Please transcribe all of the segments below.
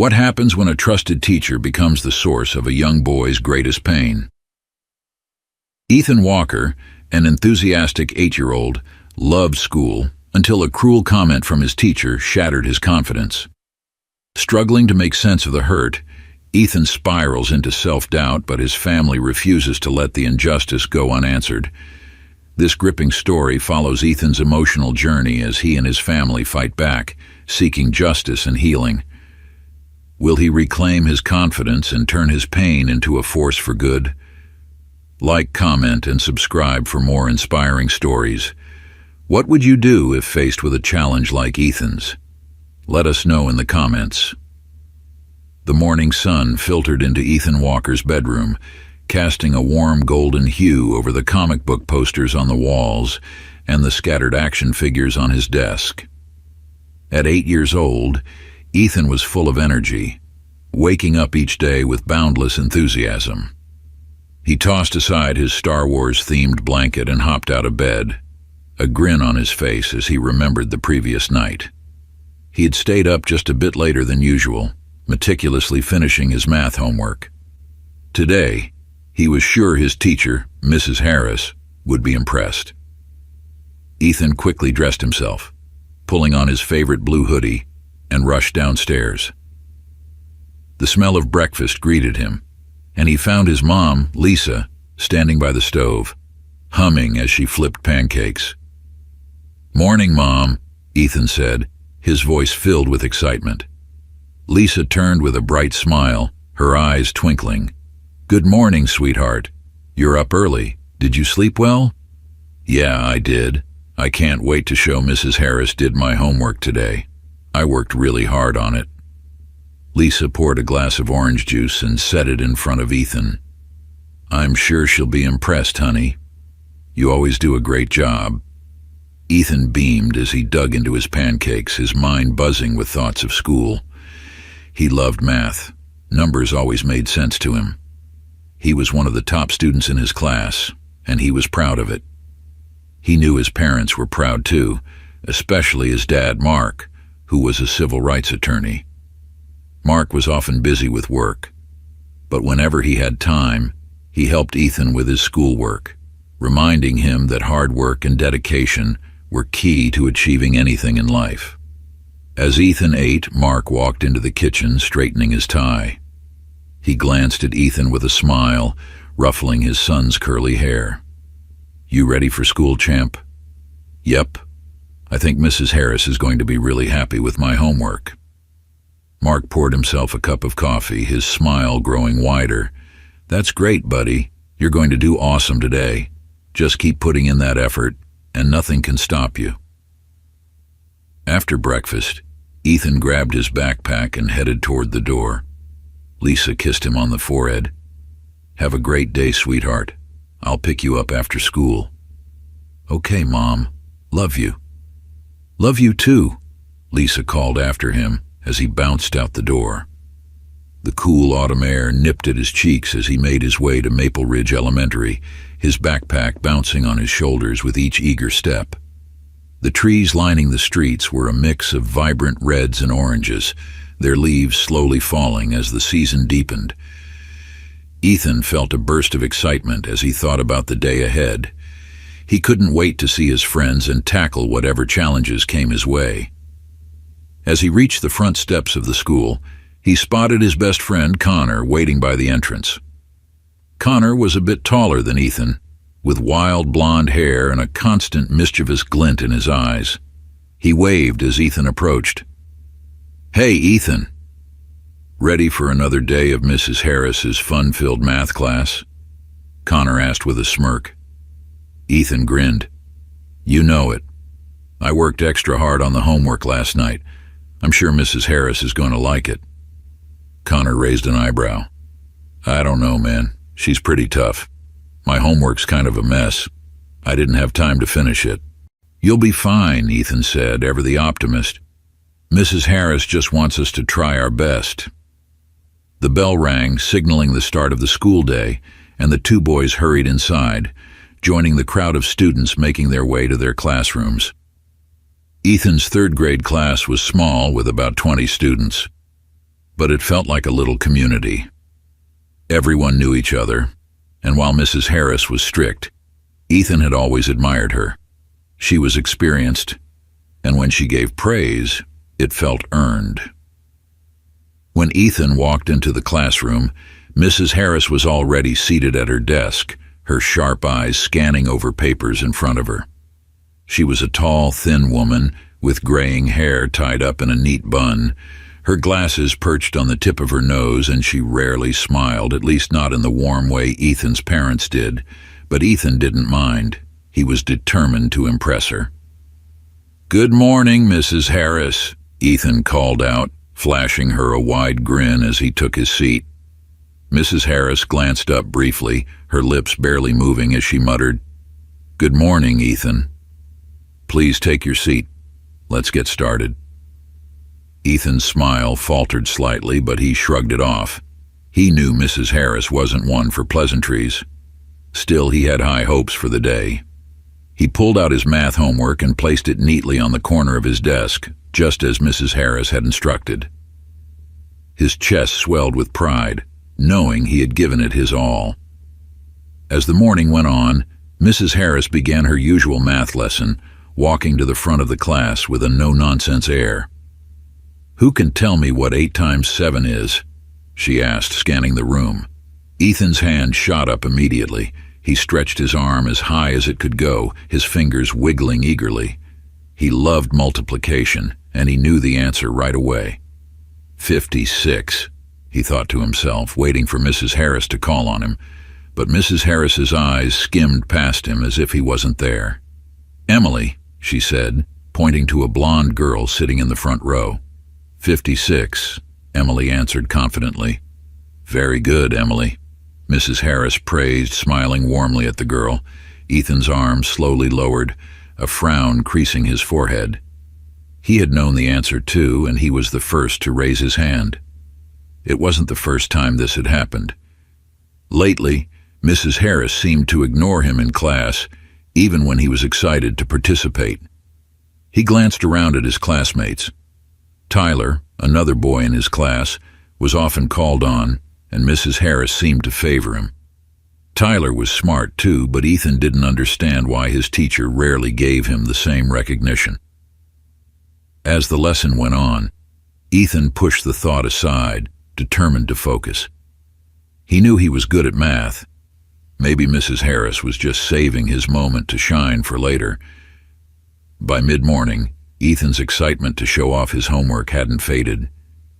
What happens when a trusted teacher becomes the source of a young boy's greatest pain? Ethan Walker, an enthusiastic 8-year-old, loved school until a cruel comment from his teacher shattered his confidence. Struggling to make sense of the hurt, Ethan spirals into self-doubt, but his family refuses to let the injustice go unanswered. This gripping story follows Ethan's emotional journey as he and his family fight back, seeking justice and healing. Will he reclaim his confidence and turn his pain into a force for good? Like, comment, and subscribe for more inspiring stories. What would you do if faced with a challenge like Ethan's? Let us know in the comments. The morning sun filtered into Ethan Walker's bedroom, casting a warm golden hue over the comic book posters on the walls and the scattered action figures on his desk. At 8 years old, Ethan was full of energy, waking up each day with boundless enthusiasm. He tossed aside his Star Wars-themed blanket and hopped out of bed, a grin on his face as he remembered the previous night. He had stayed up just a bit later than usual, meticulously finishing his math homework. Today, he was sure his teacher, Mrs. Harris, would be impressed. Ethan quickly dressed himself, pulling on his favorite blue hoodie, and rushed downstairs. The smell of breakfast greeted him, and he found his mom, Lisa, standing by the stove, humming as she flipped pancakes. "Morning, Mom," Ethan said, his voice filled with excitement. Lisa turned with a bright smile, her eyes twinkling. "Good morning, sweetheart. You're up early. Did you sleep well?" "Yeah, I did. I can't wait to show Mrs. Harris did my homework today. I worked really hard on it." Lisa poured a glass of orange juice and set it in front of Ethan. "I'm sure she'll be impressed, honey. You always do a great job." Ethan beamed as he dug into his pancakes, his mind buzzing with thoughts of school. He loved math. Numbers always made sense to him. He was one of the top students in his class, and he was proud of it. He knew his parents were proud too, especially his dad, Mark, who was a civil rights attorney. Mark was often busy with work, but whenever he had time, he helped Ethan with his schoolwork, reminding him that hard work and dedication were key to achieving anything in life. As Ethan ate, Mark walked into the kitchen, straightening his tie. He glanced at Ethan with a smile, ruffling his son's curly hair. "You ready for school, champ?" "Yep. I think Mrs. Harris is going to be really happy with my homework." Mark poured himself a cup of coffee, his smile growing wider. "That's great, buddy. You're going to do awesome today. Just keep putting in that effort, and nothing can stop you." After breakfast, Ethan grabbed his backpack and headed toward the door. Lisa kissed him on the forehead. "Have a great day, sweetheart. I'll pick you up after school." "Okay, Mom. Love you." "Love you too," Lisa called after him as he bounced out the door. The cool autumn air nipped at his cheeks as he made his way to Maple Ridge Elementary, his backpack bouncing on his shoulders with each eager step. The trees lining the streets were a mix of vibrant reds and oranges, their leaves slowly falling as the season deepened. Ethan felt a burst of excitement as he thought about the day ahead. He couldn't wait to see his friends and tackle whatever challenges came his way. As he reached the front steps of the school, he spotted his best friend, Connor, waiting by the entrance. Connor was a bit taller than Ethan, with wild blonde hair and a constant mischievous glint in his eyes. He waved as Ethan approached. "Hey, Ethan. Ready for another day of Mrs. Harris's fun-filled math class?" Connor asked with a smirk. Ethan grinned. "You know it. I worked extra hard on the homework last night. I'm sure Mrs. Harris is going to like it." Connor raised an eyebrow. "I don't know, man. She's pretty tough. My homework's kind of a mess. I didn't have time to finish it." "You'll be fine," Ethan said, ever the optimist. "Mrs. Harris just wants us to try our best." The bell rang, signaling the start of the school day, and the two boys hurried inside, joining the crowd of students making their way to their classrooms. Ethan's third-grade class was small, with about 20 students. but it felt like a little community. Everyone knew each other, and while Mrs. Harris was strict, Ethan had always admired her. She was experienced, and when she gave praise, it felt earned. When Ethan walked into the classroom, Mrs. Harris was already seated at her desk, her sharp eyes scanning over papers in front of her. She was a tall, thin woman with graying hair tied up in a neat bun, her glasses perched on the tip of her nose, and she rarely smiled, at least not in the warm way Ethan's parents did. But Ethan didn't mind. He was determined to impress her. "Good morning, Mrs. Harris," Ethan called out, flashing her a wide grin as he took his seat. Mrs. Harris glanced up briefly, her lips barely moving as she muttered, "Good morning, Ethan. Please take your seat. Let's get started." Ethan's smile faltered slightly, but he shrugged it off. He knew Mrs. Harris wasn't one for pleasantries. Still, he had high hopes for the day. He pulled out his math homework and placed it neatly on the corner of his desk, just as Mrs. Harris had instructed. His chest swelled with pride, knowing he had given it his all. As the morning went on, Mrs. Harris began her usual math lesson, walking to the front of the class with a no-nonsense air. "Who can tell me what 8 times 7 is?" she asked, scanning the room. Ethan's hand shot up immediately. He stretched his arm as high as it could go, his fingers wiggling eagerly. He loved multiplication, and he knew the answer right away. 56, he thought to himself, waiting for Mrs. Harris to call on him. But Mrs. Harris's eyes skimmed past him as if he wasn't there. "Emily," she said, pointing to a blonde girl sitting in the front row. 56, Emily answered confidently. "Very good, Emily," Mrs. Harris praised, smiling warmly at the girl. Ethan's arm slowly lowered, a frown creasing his forehead. He had known the answer too, and he was the first to raise his hand. It wasn't the first time this had happened. Lately, Mrs. Harris seemed to ignore him in class, even when he was excited to participate. He glanced around at his classmates. Tyler, another boy in his class, was often called on, and Mrs. Harris seemed to favor him. Tyler was smart too, but Ethan didn't understand why his teacher rarely gave him the same recognition. As the lesson went on, Ethan pushed the thought aside, determined to focus. He knew he was good at math. Maybe Mrs. Harris was just saving his moment to shine for later. By mid-morning, Ethan's excitement to show off his homework hadn't faded.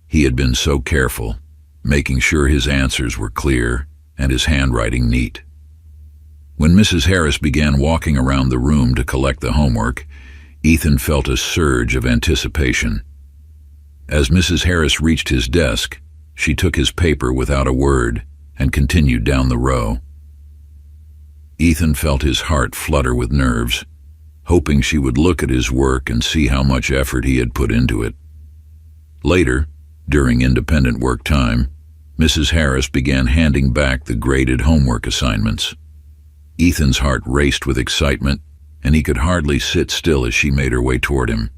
He had been so careful, making sure his answers were clear and his handwriting neat. When Mrs. Harris began walking around the room to collect the homework, Ethan felt a surge of anticipation. As Mrs. Harris reached his desk, she took his paper without a word and continued down the row. Ethan felt his heart flutter with nerves, hoping she would look at his work and see how much effort he had put into it. Later, during independent work time, Mrs. Harris began handing back the graded homework assignments. Ethan's heart raced with excitement, and he could hardly sit still as she made her way toward him.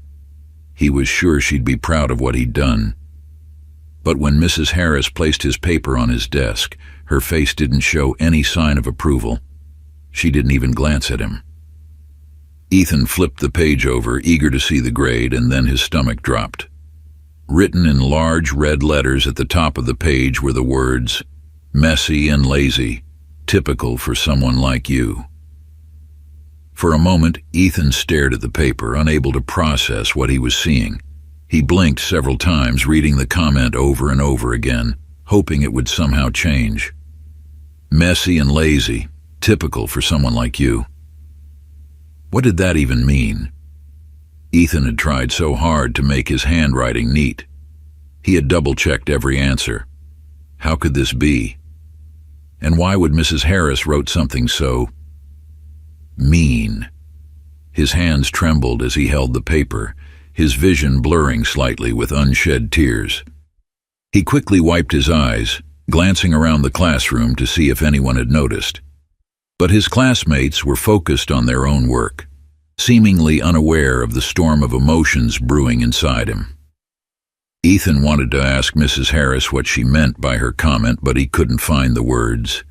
He was sure she'd be proud of what he'd done. But when Mrs. Harris placed his paper on his desk, her face didn't show any sign of approval. She didn't even glance at him. Ethan flipped the page over, eager to see the grade, and then his stomach dropped. Written in large red letters at the top of the page were the words, "Messy and lazy, typical for someone like you." For a moment, Ethan stared at the paper, unable to process what he was seeing. He blinked several times, reading the comment over and over again, hoping it would somehow change. Messy and lazy, typical for someone like you. What did that even mean? Ethan had tried so hard to make his handwriting neat. He had double-checked every answer. How could this be? And why would Mrs. Harris wrote something so mean? His hands trembled as he held the paper, his vision blurring slightly with unshed tears. He quickly wiped his eyes, glancing around the classroom to see if anyone had noticed. But his classmates were focused on their own work, seemingly unaware of the storm of emotions brewing inside him. Ethan wanted to ask Mrs. Harris what she meant by her comment, but he couldn't find the words.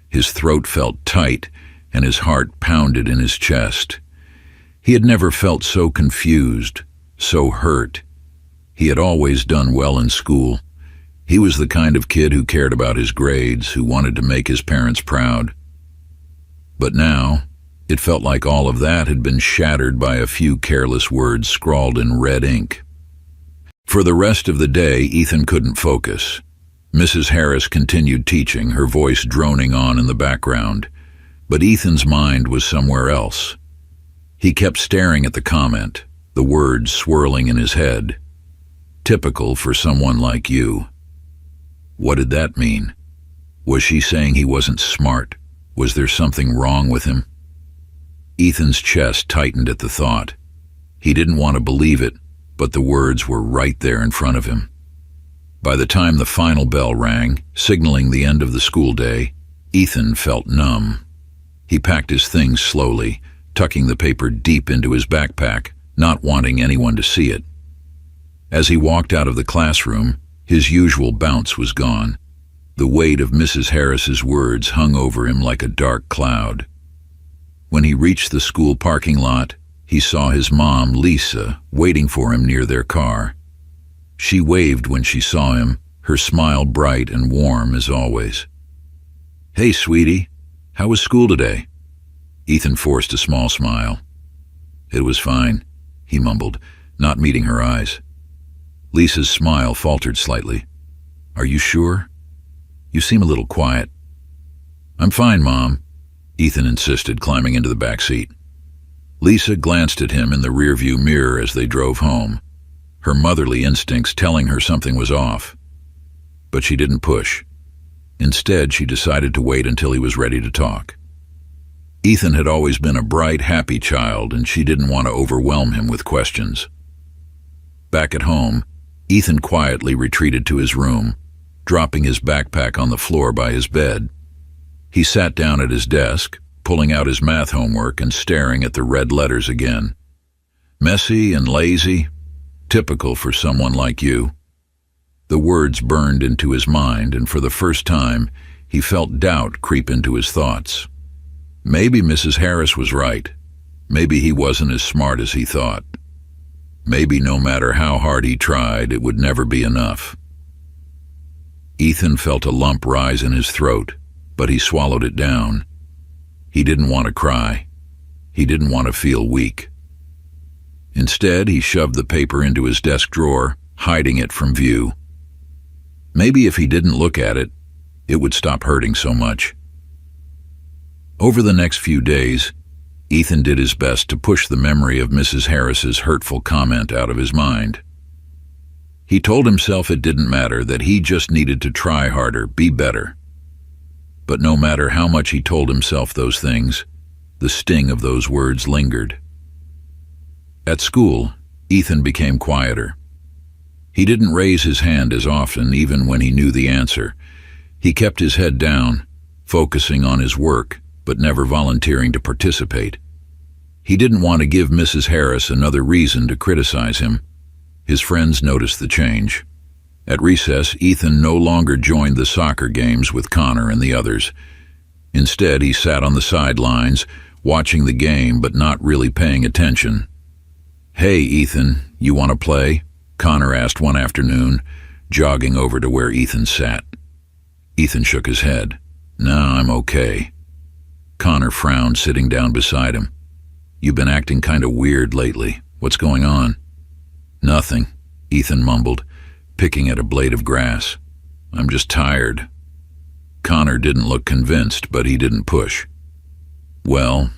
His throat felt tight, and his heart pounded in his chest. He had never felt so confused, so hurt. He had always done well in school. He was the kind of kid who cared about his grades, who wanted to make his parents proud. But now, it felt like all of that had been shattered by a few careless words scrawled in red ink. For the rest of the day, Ethan couldn't focus. Mrs. Harris continued teaching, her voice droning on in the background. But Ethan's mind was somewhere else. He kept staring at the comment, the words swirling in his head. Typical for someone like you. What did that mean? Was she saying he wasn't smart? Was there something wrong with him? Ethan's chest tightened at the thought. He didn't want to believe it, but the words were right there in front of him. By the time the final bell rang, signaling the end of the school day, Ethan felt numb. He packed his things slowly, tucking the paper deep into his backpack, not wanting anyone to see it. As he walked out of the classroom, his usual bounce was gone. The weight of Mrs. Harris's words hung over him like a dark cloud. When he reached the school parking lot, he saw his mom, Lisa, waiting for him near their car. She waved when she saw him, her smile bright and warm as always. "Hey, sweetie, how was school today?" Ethan forced a small smile. "It was fine," he mumbled, not meeting her eyes. Lisa's smile faltered slightly. "Are you sure? You seem a little quiet." "I'm fine, Mom," Ethan insisted, climbing into the back seat. Lisa glanced at him in the rearview mirror as they drove home, her motherly instincts telling her something was off. But she didn't push. Instead, she decided to wait until he was ready to talk. Ethan had always been a bright, happy child, and she didn't want to overwhelm him with questions. Back at home, Ethan quietly retreated to his room, dropping his backpack on the floor by his bed. He sat down at his desk, pulling out his math homework and staring at the red letters again. Messy and lazy, typical for someone like you. The words burned into his mind, and for the first time, he felt doubt creep into his thoughts. Maybe Mrs. Harris was right. Maybe he wasn't as smart as he thought. Maybe no matter how hard he tried, it would never be enough. Ethan felt a lump rise in his throat, but he swallowed it down. He didn't want to cry. He didn't want to feel weak. Instead, he shoved the paper into his desk drawer, hiding it from view. Maybe if he didn't look at it, it would stop hurting so much. Over the next few days, Ethan did his best to push the memory of Mrs. Harris's hurtful comment out of his mind. He told himself it didn't matter, that he just needed to try harder, be better. But no matter how much he told himself those things, the sting of those words lingered. At school, Ethan became quieter. He didn't raise his hand as often, even when he knew the answer. He kept his head down, focusing on his work, but never volunteering to participate. He didn't want to give Mrs. Harris another reason to criticize him. His friends noticed the change. At recess, Ethan no longer joined the soccer games with Connor and the others. Instead, he sat on the sidelines, watching the game but not really paying attention. "Hey, Ethan, you want to play?" Connor asked one afternoon, jogging over to where Ethan sat. Ethan shook his head. "Nah, I'm okay." Connor frowned, sitting down beside him. "You've been acting kind of weird lately. What's going on?" "Nothing," Ethan mumbled, picking at a blade of grass. "I'm just tired." Connor didn't look convinced, but he didn't push. "Well,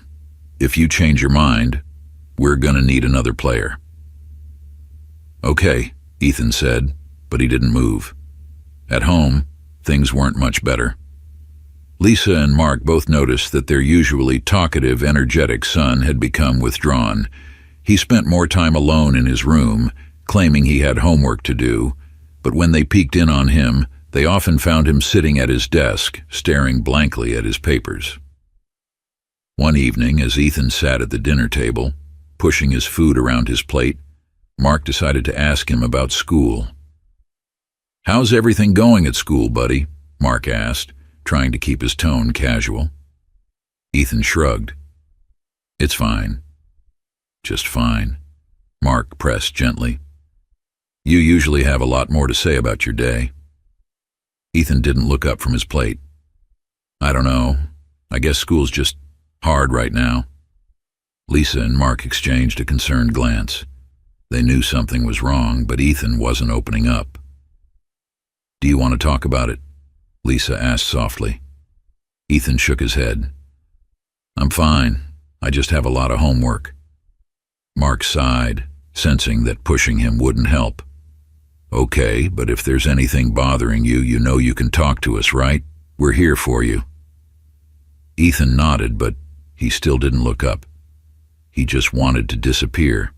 if you change your mind, we're gonna need another player." "Okay," Ethan said, but he didn't move. At home, things weren't much better. Lisa and Mark both noticed that their usually talkative, energetic son had become withdrawn. He spent more time alone in his room, claiming he had homework to do, but when they peeked in on him, they often found him sitting at his desk, staring blankly at his papers. One evening, as Ethan sat at the dinner table, pushing his food around his plate, Mark decided to ask him about school. "How's everything going at school, buddy?" Mark asked, trying to keep his tone casual. Ethan shrugged. "It's fine. Just fine." Mark pressed gently. "You usually have a lot more to say about your day." Ethan didn't look up from his plate. "I don't know. I guess school's just hard right now." Lisa and Mark exchanged a concerned glance. They knew something was wrong, but Ethan wasn't opening up. "Do you want to talk about it?" Lisa asked softly. Ethan shook his head. "I'm fine. I just have a lot of homework." Mark sighed, sensing that pushing him wouldn't help. "Okay, but if there's anything bothering you, you know you can talk to us, right? We're here for you." Ethan nodded, but he still didn't look up. He just wanted to disappear.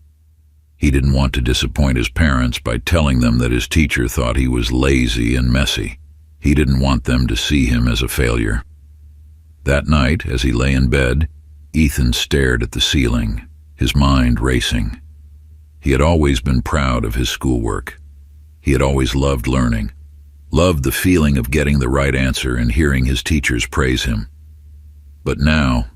He didn't want to disappoint his parents by telling them that his teacher thought he was lazy and messy. He didn't want them to see him as a failure. That night, as he lay in bed, Ethan stared at the ceiling, his mind racing. He had always been proud of his schoolwork. He had always loved learning, loved the feeling of getting the right answer and hearing his teachers praise him. But now,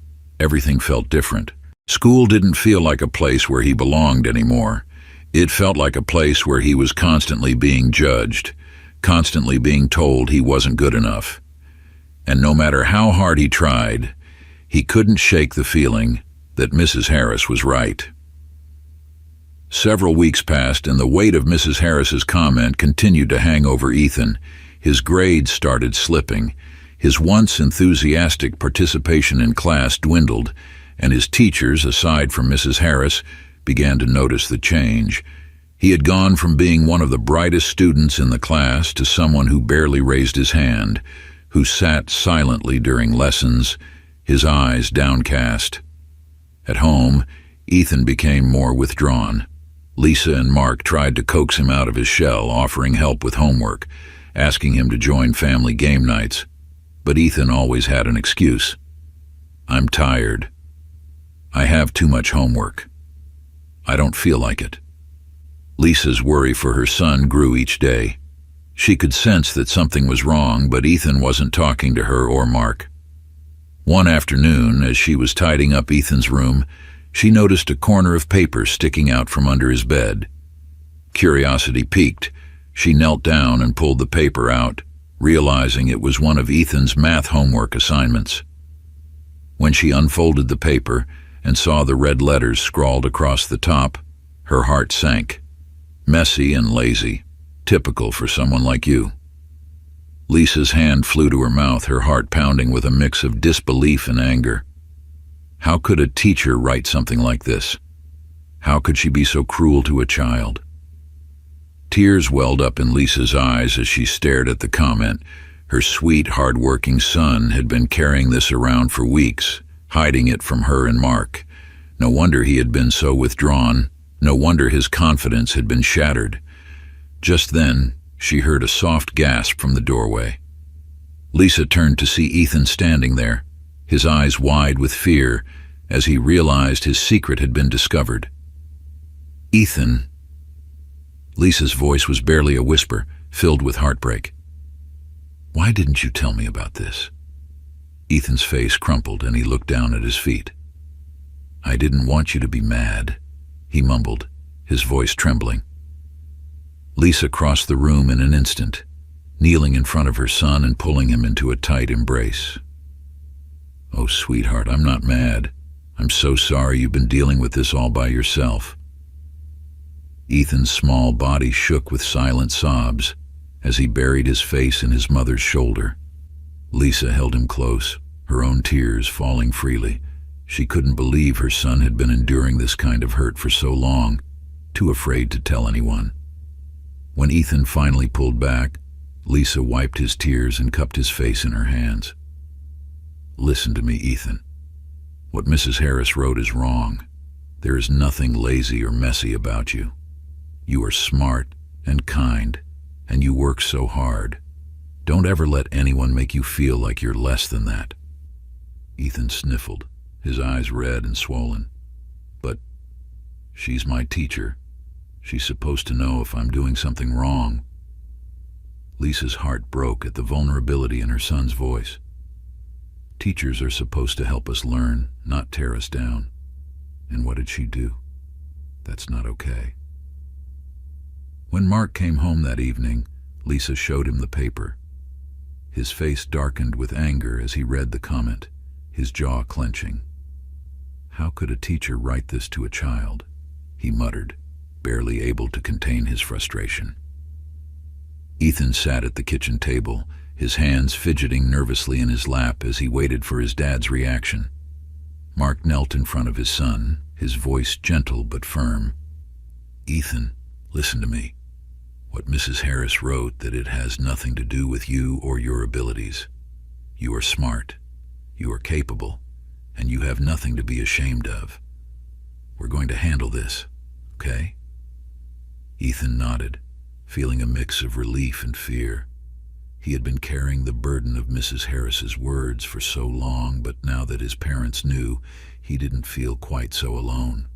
everything felt different. School didn't feel like a place where he belonged anymore. It felt like a place where he was constantly being judged, constantly being told he wasn't good enough. And no matter how hard he tried, he couldn't shake the feeling that Mrs. Harris was right. Several weeks passed, and the weight of Mrs. Harris's comment continued to hang over Ethan. His grades started slipping. His once enthusiastic participation in class dwindled, and his teachers, aside from Mrs. Harris, began to notice the change. He had gone from being one of the brightest students in the class to someone who barely raised his hand, who sat silently during lessons, his eyes downcast. At home, Ethan became more withdrawn. Lisa and Mark tried to coax him out of his shell, offering help with homework, asking him to join family game nights. But Ethan always had an excuse. "I'm tired. I have too much homework. I don't feel like it." Lisa's worry for her son grew each day. She could sense that something was wrong, but Ethan wasn't talking to her or Mark. One afternoon, as she was tidying up Ethan's room, she noticed a corner of paper sticking out from under his bed. Curiosity piqued. She knelt down and pulled the paper out, realizing it was one of Ethan's math homework assignments. When she unfolded the paper and saw the red letters scrawled across the top, her heart sank. "Messy and lazy. Typical for someone like you." Lisa's hand flew to her mouth, her heart pounding with a mix of disbelief and anger. How could a teacher write something like this? How could she be so cruel to a child? Tears welled up in Lisa's eyes as she stared at the comment. Her sweet, hard-working son had been carrying this around for weeks, hiding it from her and Mark. No wonder he had been so withdrawn. No wonder his confidence had been shattered. Just then, she heard a soft gasp from the doorway. Lisa turned to see Ethan standing there, his eyes wide with fear as he realized his secret had been discovered. "Ethan." Lisa's voice was barely a whisper, filled with heartbreak. "Why didn't you tell me about this?" Ethan's face crumpled and he looked down at his feet. "I didn't want you to be mad," he mumbled, his voice trembling. Lisa crossed the room in an instant, kneeling in front of her son and pulling him into a tight embrace. "Oh, sweetheart, I'm not mad. I'm so sorry you've been dealing with this all by yourself." Ethan's small body shook with silent sobs as he buried his face in his mother's shoulder. Lisa held him close, her own tears falling freely. She couldn't believe her son had been enduring this kind of hurt for so long, too afraid to tell anyone. When Ethan finally pulled back, Lisa wiped his tears and cupped his face in her hands. "Listen to me, Ethan. What Mrs. Harris wrote is wrong. There is nothing lazy or messy about you. You are smart and kind, and you work so hard. Don't ever let anyone make you feel like you're less than that." Ethan sniffled, his eyes red and swollen. "But she's my teacher. She's supposed to know if I'm doing something wrong." Lisa's heart broke at the vulnerability in her son's voice. Teachers are supposed to help us learn, not tear us down. And what did she do? That's not okay. When Mark came home that evening, Lisa showed him the paper. His face darkened with anger as he read the comment, his jaw clenching. How could a teacher write this to a child? He muttered, barely able to contain his frustration. Ethan sat at the kitchen table, his hands fidgeting nervously in his lap as he waited for his dad's reaction. Mark knelt in front of his son, his voice gentle but firm. Ethan, listen to me. What Mrs. Harris wrote, that it has nothing to do with you or your abilities. You are smart, you are capable, and you have nothing to be ashamed of. We're going to handle this, okay? Ethan nodded, feeling a mix of relief and fear. He had been carrying the burden of Mrs. Harris's words for so long, but now that his parents knew, he didn't feel quite so alone.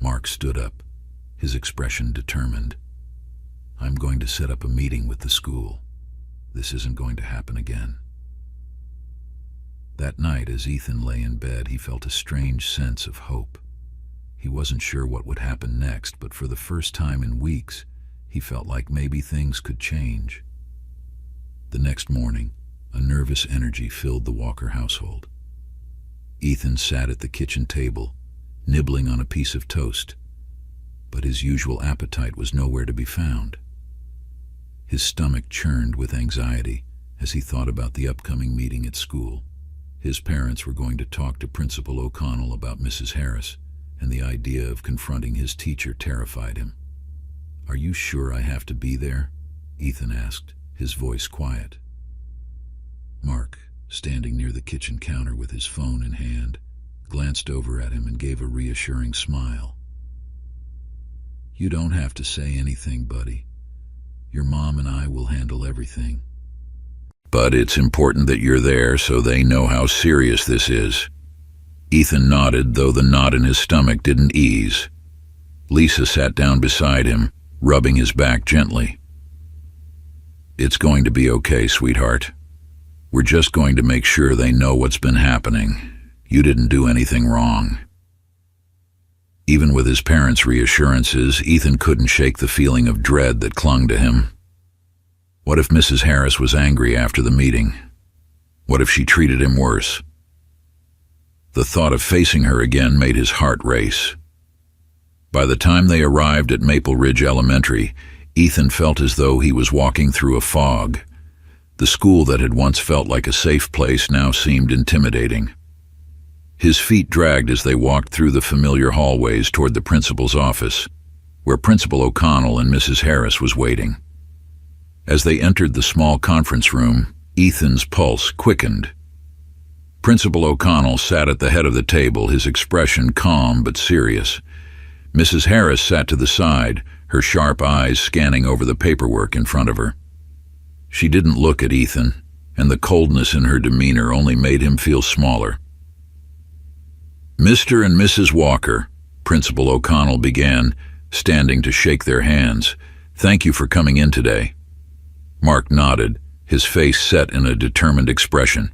Mark stood up, his expression determined. I'm going to set up a meeting with the school. This isn't going to happen again. That night, as Ethan lay in bed, he felt a strange sense of hope. He wasn't sure what would happen next, but for the first time in weeks, he felt like maybe things could change. The next morning, a nervous energy filled the Walker household. Ethan sat at the kitchen table, nibbling on a piece of toast, but his usual appetite was nowhere to be found. His stomach churned with anxiety as he thought about the upcoming meeting at school. His parents were going to talk to Principal O'Connell about Mrs. Harris, and the idea of confronting his teacher terrified him. Are you sure I have to be there? Ethan asked, his voice quiet. Mark, standing near the kitchen counter with his phone in hand, glanced over at him and gave a reassuring smile. You don't have to say anything, buddy. Your mom and I will handle everything. But it's important that you're there so they know how serious this is. Ethan nodded, though the knot in his stomach didn't ease. Lisa sat down beside him, rubbing his back gently. It's going to be okay, sweetheart. We're just going to make sure they know what's been happening. You didn't do anything wrong. Even with his parents' reassurances, Ethan couldn't shake the feeling of dread that clung to him. What if Mrs. Harris was angry after the meeting? What if she treated him worse? The thought of facing her again made his heart race. By the time they arrived at Maple Ridge Elementary, Ethan felt as though he was walking through a fog. The school that had once felt like a safe place now seemed intimidating. His feet dragged as they walked through the familiar hallways toward the principal's office, where Principal O'Connell and Mrs. Harris was waiting. As they entered the small conference room, Ethan's pulse quickened. Principal O'Connell sat at the head of the table, his expression calm but serious. Mrs. Harris sat to the side, her sharp eyes scanning over the paperwork in front of her. She didn't look at Ethan, and the coldness in her demeanor only made him feel smaller. Mr. and Mrs. Walker, Principal O'Connell began, standing to shake their hands. Thank you for coming in today. Mark nodded, his face set in a determined expression.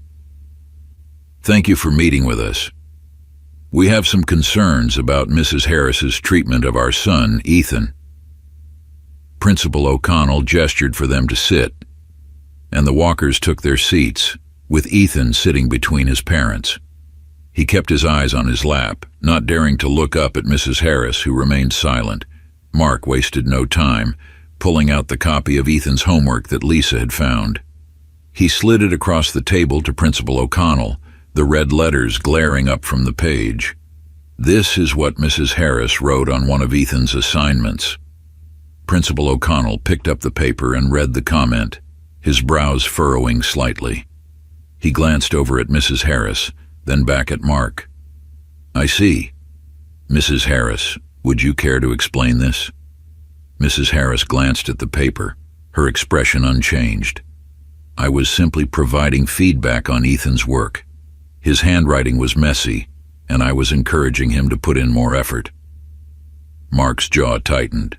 Thank you for meeting with us. We have some concerns about Mrs. Harris's treatment of our son, Ethan. Principal O'Connell gestured for them to sit, and the Walkers took their seats, with Ethan sitting between his parents. He kept his eyes on his lap, not daring to look up at Mrs. Harris, who remained silent. Mark wasted no time, pulling out the copy of Ethan's homework that Lisa had found. He slid it across the table to Principal O'Connell, the red letters glaring up from the page. This is what Mrs. Harris wrote on one of Ethan's assignments. Principal O'Connell picked up the paper and read the comment, his brows furrowing slightly. He glanced over at Mrs. Harris, then back at Mark. I see. Mrs. Harris, would you care to explain this? Mrs. Harris glanced at the paper, her expression unchanged. I was simply providing feedback on Ethan's work. His handwriting was messy, and I was encouraging him to put in more effort. Mark's jaw tightened.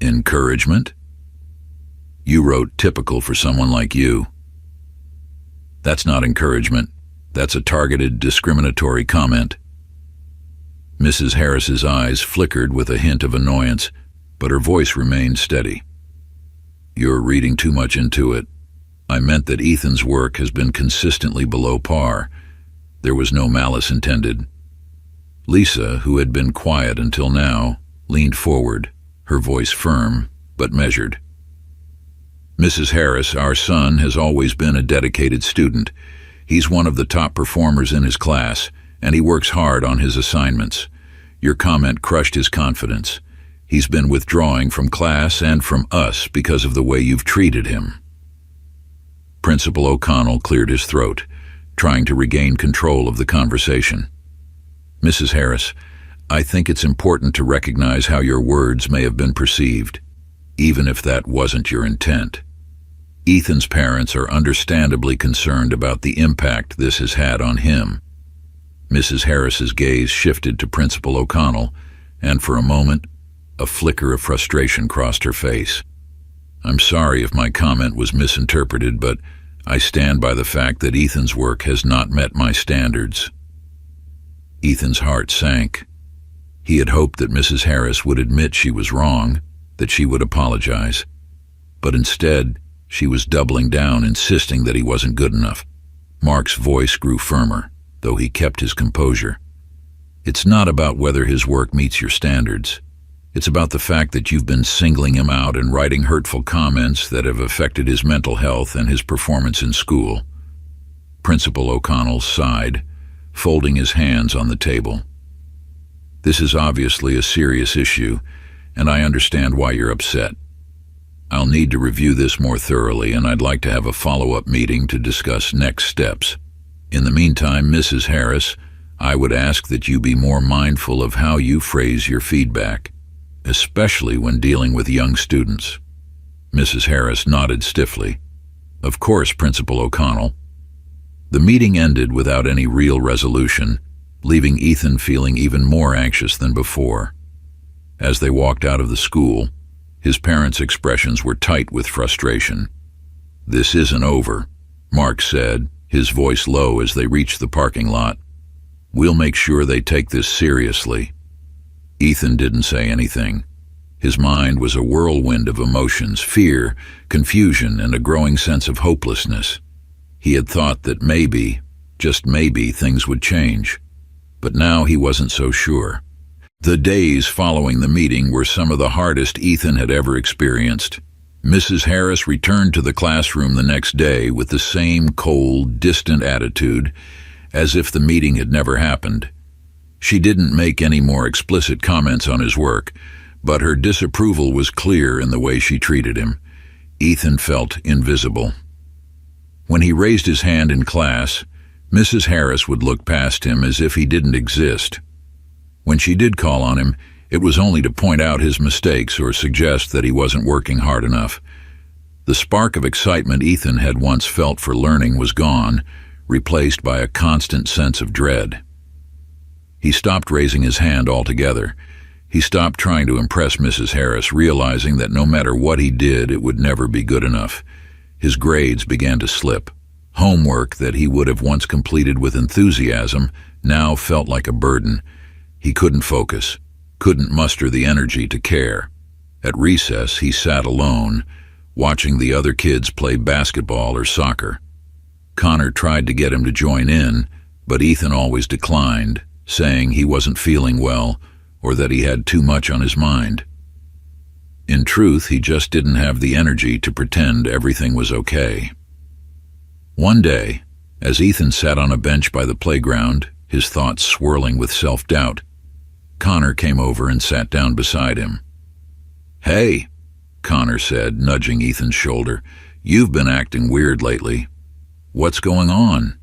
Encouragement? You wrote typical for someone like you. That's not encouragement. That's a targeted, discriminatory comment. Mrs. Harris's eyes flickered with a hint of annoyance, but her voice remained steady. You're reading too much into it. I meant that Ethan's work has been consistently below par. There was no malice intended. Lisa, who had been quiet until now, leaned forward, her voice firm but measured. Mrs. Harris, our son has always been a dedicated student. He's one of the top performers in his class, and he works hard on his assignments. Your comment crushed his confidence. He's been withdrawing from class and from us because of the way you've treated him. Principal O'Connell cleared his throat, trying to regain control of the conversation. Mrs. Harris, I think it's important to recognize how your words may have been perceived, even if that wasn't your intent. Ethan's parents are understandably concerned about the impact this has had on him. Mrs. Harris's gaze shifted to Principal O'Connell, and for a moment, a flicker of frustration crossed her face. I'm sorry if my comment was misinterpreted, but I stand by the fact that Ethan's work has not met my standards. Ethan's heart sank. He had hoped that Mrs. Harris would admit she was wrong, that she would apologize. But instead, she was doubling down, insisting that he wasn't good enough. Mark's voice grew firmer, though he kept his composure. It's not about whether his work meets your standards. It's about the fact that you've been singling him out and writing hurtful comments that have affected his mental health and his performance in school. Principal O'Connell sighed, folding his hands on the table. This is obviously a serious issue, and I understand why you're upset. I'll need to review this more thoroughly, and I'd like to have a follow-up meeting to discuss next steps. In the meantime, Mrs. Harris, I would ask that you be more mindful of how you phrase your feedback, especially when dealing with young students. Mrs. Harris nodded stiffly. Of course, Principal O'Connell. The meeting ended without any real resolution, leaving Ethan feeling even more anxious than before. As they walked out of the school, his parents' expressions were tight with frustration. This isn't over, Mark said, his voice low as they reached the parking lot. We'll make sure they take this seriously. Ethan didn't say anything. His mind was a whirlwind of emotions, fear, confusion, and a growing sense of hopelessness. He had thought that maybe, just maybe, things would change. But now he wasn't so sure. The days following the meeting were some of the hardest Ethan had ever experienced. Mrs. Harris returned to the classroom the next day with the same cold, distant attitude, as if the meeting had never happened. She didn't make any more explicit comments on his work, but her disapproval was clear in the way she treated him. Ethan felt invisible. When he raised his hand in class, Mrs. Harris would look past him as if he didn't exist. When she did call on him, it was only to point out his mistakes or suggest that he wasn't working hard enough. The spark of excitement Ethan had once felt for learning was gone, replaced by a constant sense of dread. He stopped raising his hand altogether. He stopped trying to impress Mrs. Harris, realizing that no matter what he did, it would never be good enough. His grades began to slip. Homework that he would have once completed with enthusiasm now felt like a burden. He couldn't focus, couldn't muster the energy to care. At recess, he sat alone, watching the other kids play basketball or soccer. Connor tried to get him to join in, but Ethan always declined, saying he wasn't feeling well or that he had too much on his mind. In truth, he just didn't have the energy to pretend everything was okay. One day, as Ethan sat on a bench by the playground, his thoughts swirling with self-doubt, Connor came over and sat down beside him. "Hey," Connor said, nudging Ethan's shoulder, "you've been acting weird lately. What's going on?"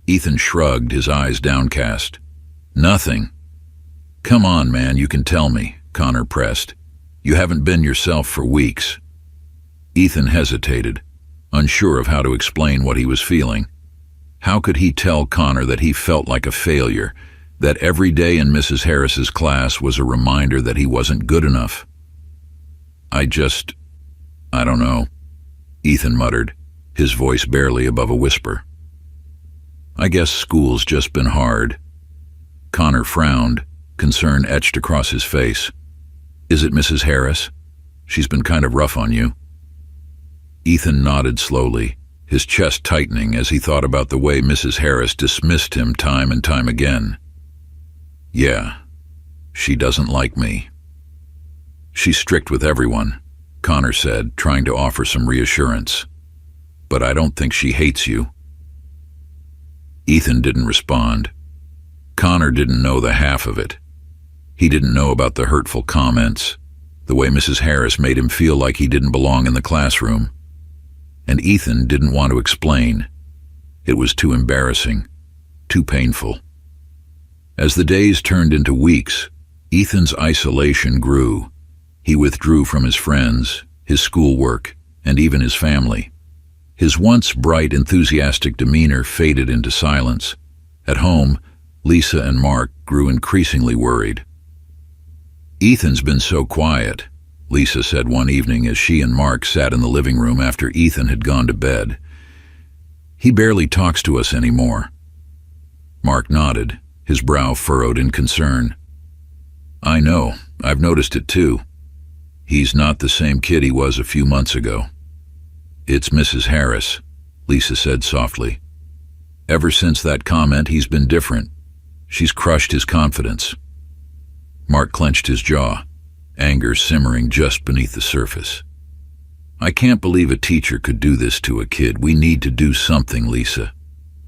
Ethan shrugged, his eyes downcast. "Nothing." "Come on, man, you can tell me," Connor pressed. "You haven't been yourself for weeks." Ethan hesitated, unsure of how to explain what he was feeling. How could he tell Connor that he felt like a failure, that every day in Mrs. Harris's class was a reminder that he wasn't good enough? "I don't know," Ethan muttered, his voice barely above a whisper. "I guess school's just been hard." Connor frowned, concern etched across his face. "Is it Mrs. Harris? She's been kind of rough on you." Ethan nodded slowly, his chest tightening as he thought about the way Mrs. Harris dismissed him time and time again. "Yeah, she doesn't like me." "She's strict with everyone," Connor said, trying to offer some reassurance. "But I don't think she hates you." Ethan didn't respond. Connor didn't know the half of it. He didn't know about the hurtful comments, the way Mrs. Harris made him feel like he didn't belong in the classroom. And Ethan didn't want to explain. It was too embarrassing, too painful. As the days turned into weeks, Ethan's isolation grew. He withdrew from his friends, his schoolwork, and even his family. His once bright, enthusiastic demeanor faded into silence. At home, Lisa and Mark grew increasingly worried. "Ethan's been so quiet," Lisa said one evening as she and Mark sat in the living room after Ethan had gone to bed. "He barely talks to us anymore." Mark nodded, his brow furrowed in concern. "I know, I've noticed it too. He's not the same kid he was a few months ago." "It's Mrs. Harris," Lisa said softly. "Ever since that comment, he's been different. She's crushed his confidence." Mark clenched his jaw, anger simmering just beneath the surface. "I can't believe a teacher could do this to a kid. We need to do something, Lisa.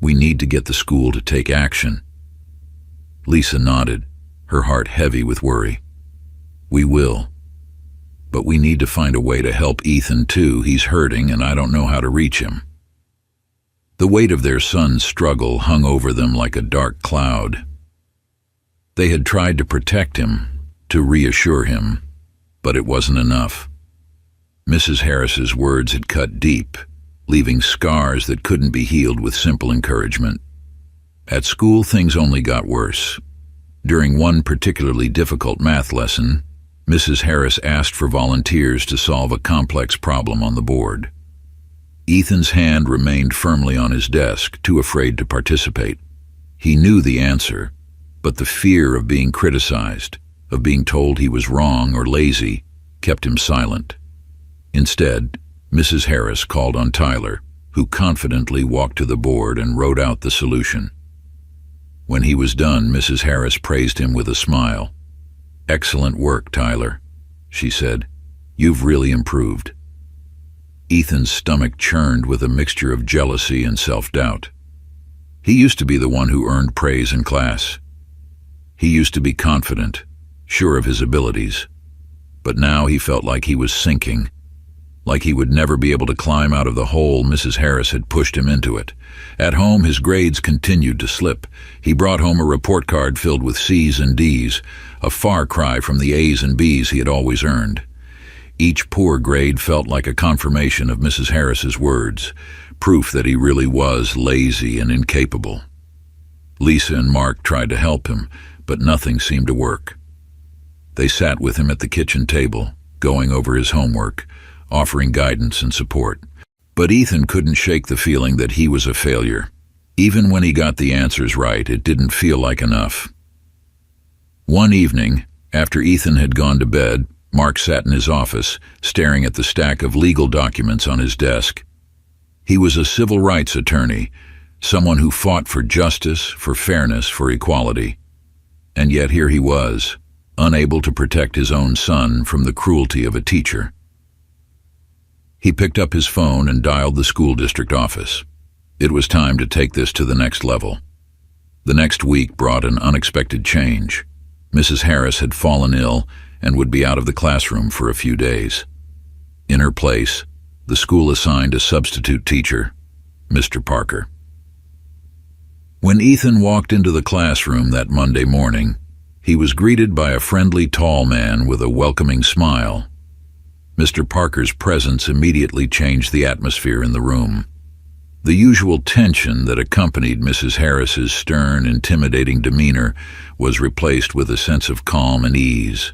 We need to get the school to take action." Lisa nodded, her heart heavy with worry. "We will. But we need to find a way to help Ethan too. He's hurting and I don't know how to reach him." The weight of their son's struggle hung over them like a dark cloud. They had tried to protect him, to reassure him, but it wasn't enough. Mrs. Harris's words had cut deep, leaving scars that couldn't be healed with simple encouragement. At school, things only got worse. During one particularly difficult math lesson, Mrs. Harris asked for volunteers to solve a complex problem on the board. Ethan's hand remained firmly on his desk, too afraid to participate. He knew the answer, but the fear of being criticized, of being told he was wrong or lazy, kept him silent. Instead, Mrs. Harris called on Tyler, who confidently walked to the board and wrote out the solution. When he was done, Mrs. Harris praised him with a smile. "Excellent work, Tyler," she said. "You've really improved." Ethan's stomach churned with a mixture of jealousy and self-doubt. He used to be the one who earned praise in class. He used to be confident, sure of his abilities. But now he felt like he was sinking, like he would never be able to climb out of the hole Mrs. Harris had pushed him into it. At home, his grades continued to slip. He brought home a report card filled with C's and D's, a far cry from the A's and B's he had always earned. Each poor grade felt like a confirmation of Mrs. Harris's words, proof that he really was lazy and incapable. Lisa and Mark tried to help him, but nothing seemed to work. They sat with him at the kitchen table, going over his homework, offering guidance and support. But Ethan couldn't shake the feeling that he was a failure. Even when he got the answers right, it didn't feel like enough. One evening, after Ethan had gone to bed, Mark sat in his office, staring at the stack of legal documents on his desk. He was a civil rights attorney, someone who fought for justice, for fairness, for equality. And yet here he was, unable to protect his own son from the cruelty of a teacher. He picked up his phone and dialed the school district office. It was time to take this to the next level. The next week brought an unexpected change. Mrs. Harris had fallen ill and would be out of the classroom for a few days. In her place, the school assigned a substitute teacher, Mr. Parker. When Ethan walked into the classroom that Monday morning, he was greeted by a friendly tall man with a welcoming smile. Mr. Parker's presence immediately changed the atmosphere in the room. The usual tension that accompanied Mrs. Harris's stern, intimidating demeanor was replaced with a sense of calm and ease.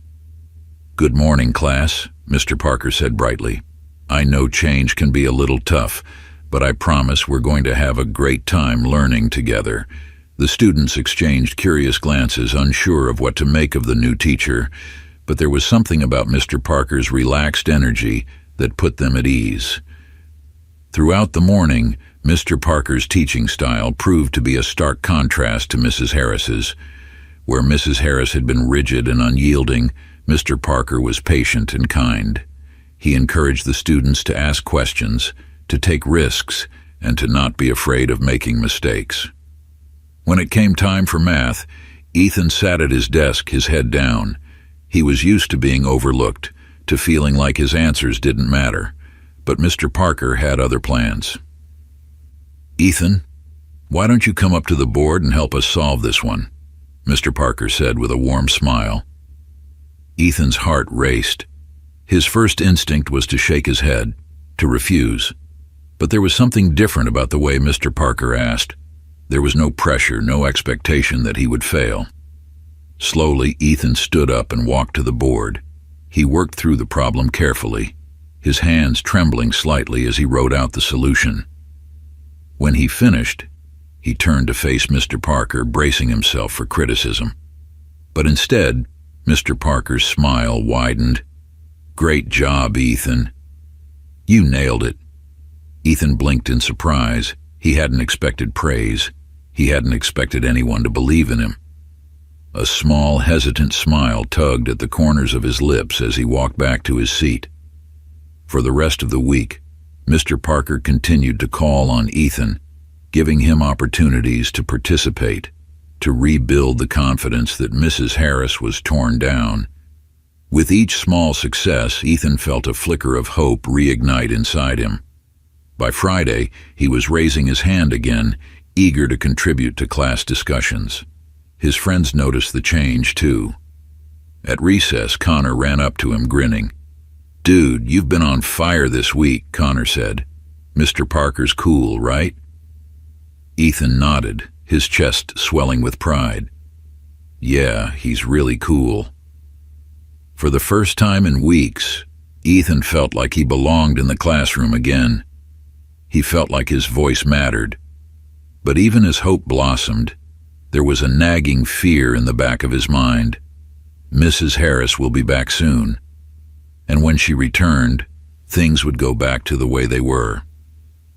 "Good morning, class," Mr. Parker said brightly. I know change can be a little tough, but I promise we're going to have a great time learning together." The students exchanged curious glances, unsure of what to make of the new teacher, but there was something about Mr. Parker's relaxed energy that put them at ease. Throughout the morning, Mr. Parker's teaching style proved to be a stark contrast to Mrs. Harris's. Where Mrs. Harris had been rigid and unyielding, Mr. Parker was patient and kind. He encouraged the students to ask questions, to take risks, and to not be afraid of making mistakes. When it came time for math, Ethan sat at his desk, his head down. He was used to being overlooked, to feeling like his answers didn't matter. But Mr. Parker had other plans. "Ethan, why don't you come up to the board and help us solve this one?" Mr. Parker said with a warm smile. Ethan's heart raced. His first instinct was to shake his head, to refuse. But there was something different about the way Mr. Parker asked. There was no pressure, no expectation that he would fail. Slowly, Ethan stood up and walked to the board. He worked through the problem carefully, his hands trembling slightly as he wrote out the solution. When he finished, he turned to face Mr. Parker, bracing himself for criticism. But instead, Mr. Parker's smile widened. "Great job, Ethan. You nailed it." Ethan blinked in surprise. He hadn't expected praise. He hadn't expected anyone to believe in him. A small, hesitant smile tugged at the corners of his lips as he walked back to his seat. For the rest of the week, Mr. Parker continued to call on Ethan, giving him opportunities to participate, to rebuild the confidence that Mrs. Harris was torn down. With each small success, Ethan felt a flicker of hope reignite inside him. By Friday, he was raising his hand again, eager to contribute to class discussions. His friends noticed the change, too. At recess, Connor ran up to him, grinning. "Dude, you've been on fire this week," Connor said. "Mr. Parker's cool, right?" Ethan nodded, his chest swelling with pride. "Yeah, he's really cool." For the first time in weeks, Ethan felt like he belonged in the classroom again. He felt like his voice mattered. But even as hope blossomed, there was a nagging fear in the back of his mind. Mrs. Harris will be back soon. And when she returned, things would go back to the way they were.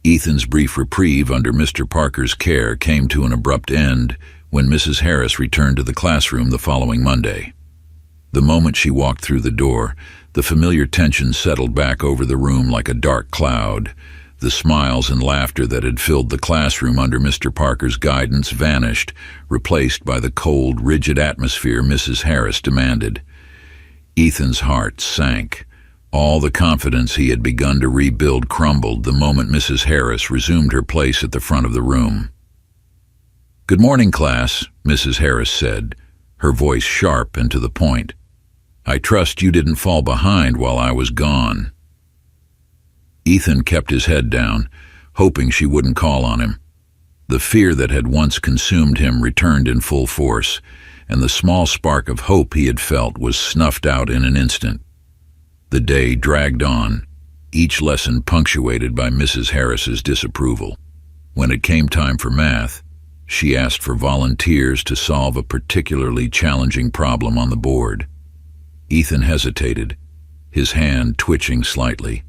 Ethan's brief reprieve under Mr. Parker's care came to an abrupt end when Mrs. Harris returned to the classroom the following Monday. The moment she walked through the door, the familiar tension settled back over the room like a dark cloud. The smiles and laughter that had filled the classroom under Mr. Parker's guidance vanished, replaced by the cold, rigid atmosphere Mrs. Harris demanded. Ethan's heart sank. All the confidence he had begun to rebuild crumbled the moment Mrs. Harris resumed her place at the front of the room. "Good morning, class," Mrs. Harris said, her voice sharp and to the point. "I trust you didn't fall behind while I was gone." Ethan kept his head down, hoping she wouldn't call on him. The fear that had once consumed him returned in full force, and the small spark of hope he had felt was snuffed out in an instant. The day dragged on, each lesson punctuated by Mrs. Harris's disapproval. When it came time for math, she asked for volunteers to solve a particularly challenging problem on the board. Ethan hesitated, his hand twitching slightly.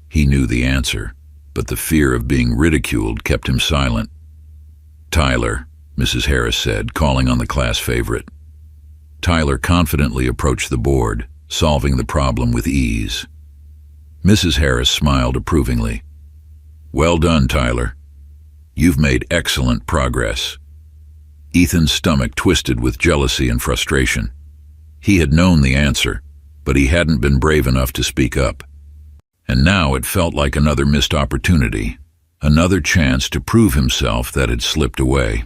He knew the answer, but the fear of being ridiculed kept him silent. "Tyler," Mrs. Harris said, calling on the class favorite. Tyler confidently approached the board, solving the problem with ease. Mrs. Harris smiled approvingly. "Well done, Tyler. You've made excellent progress." Ethan's stomach twisted with jealousy and frustration. He had known the answer, but he hadn't been brave enough to speak up. And now it felt like another missed opportunity, another chance to prove himself that had slipped away.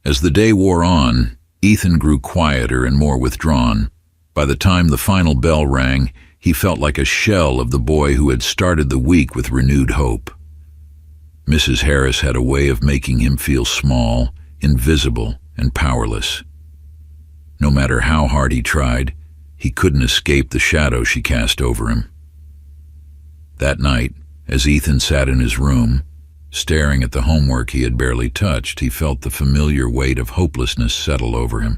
As the day wore on, Ethan grew quieter and more withdrawn. By the time the final bell rang, he felt like a shell of the boy who had started the week with renewed hope. Mrs. Harris had a way of making him feel small, invisible, and powerless. No matter how hard he tried, he couldn't escape the shadow she cast over him. That night, as Ethan sat in his room, staring at the homework he had barely touched, he felt the familiar weight of hopelessness settle over him.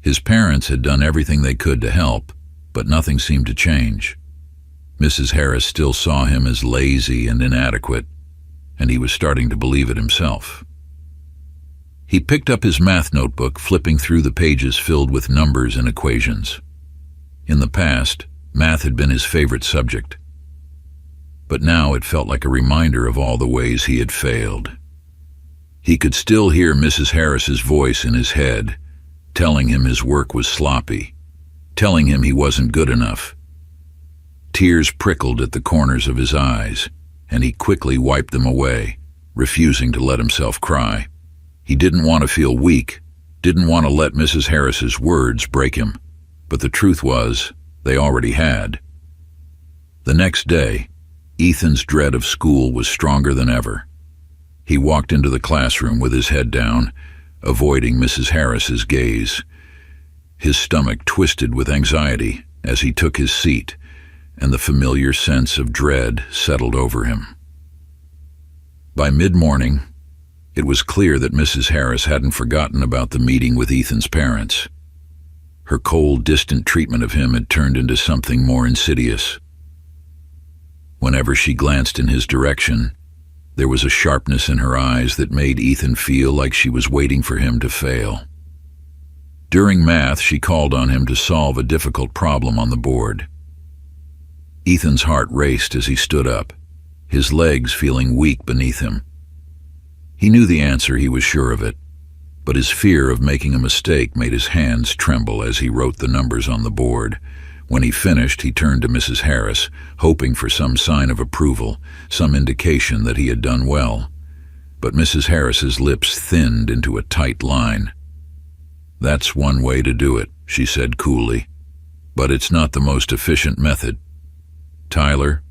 His parents had done everything they could to help, but nothing seemed to change. Mrs. Harris still saw him as lazy and inadequate, and he was starting to believe it himself. He picked up his math notebook, flipping through the pages filled with numbers and equations. In the past, math had been his favorite subject, but now it felt like a reminder of all the ways he had failed. He could still hear Mrs. Harris's voice in his head, telling him his work was sloppy, telling him he wasn't good enough. Tears prickled at the corners of his eyes, and he quickly wiped them away, refusing to let himself cry. He didn't want to feel weak, didn't want to let Mrs. Harris's words break him, but the truth was, they already had. The next day, Ethan's dread of school was stronger than ever. He walked into the classroom with his head down, avoiding Mrs. Harris's gaze. His stomach twisted with anxiety as he took his seat, and the familiar sense of dread settled over him. By mid-morning, it was clear that Mrs. Harris hadn't forgotten about the meeting with Ethan's parents. Her cold, distant treatment of him had turned into something more insidious. Whenever she glanced in his direction, there was a sharpness in her eyes that made Ethan feel like she was waiting for him to fail. During math, she called on him to solve a difficult problem on the board. Ethan's heart raced as he stood up, his legs feeling weak beneath him. He knew the answer, he was sure of it, but his fear of making a mistake made his hands tremble as he wrote the numbers on the board. When he finished, he turned to Mrs. Harris, hoping for some sign of approval, some indication that he had done well. But Mrs. Harris's lips thinned into a tight line. "That's one way to do it," she said coolly, "but it's not the most efficient method. Tyler,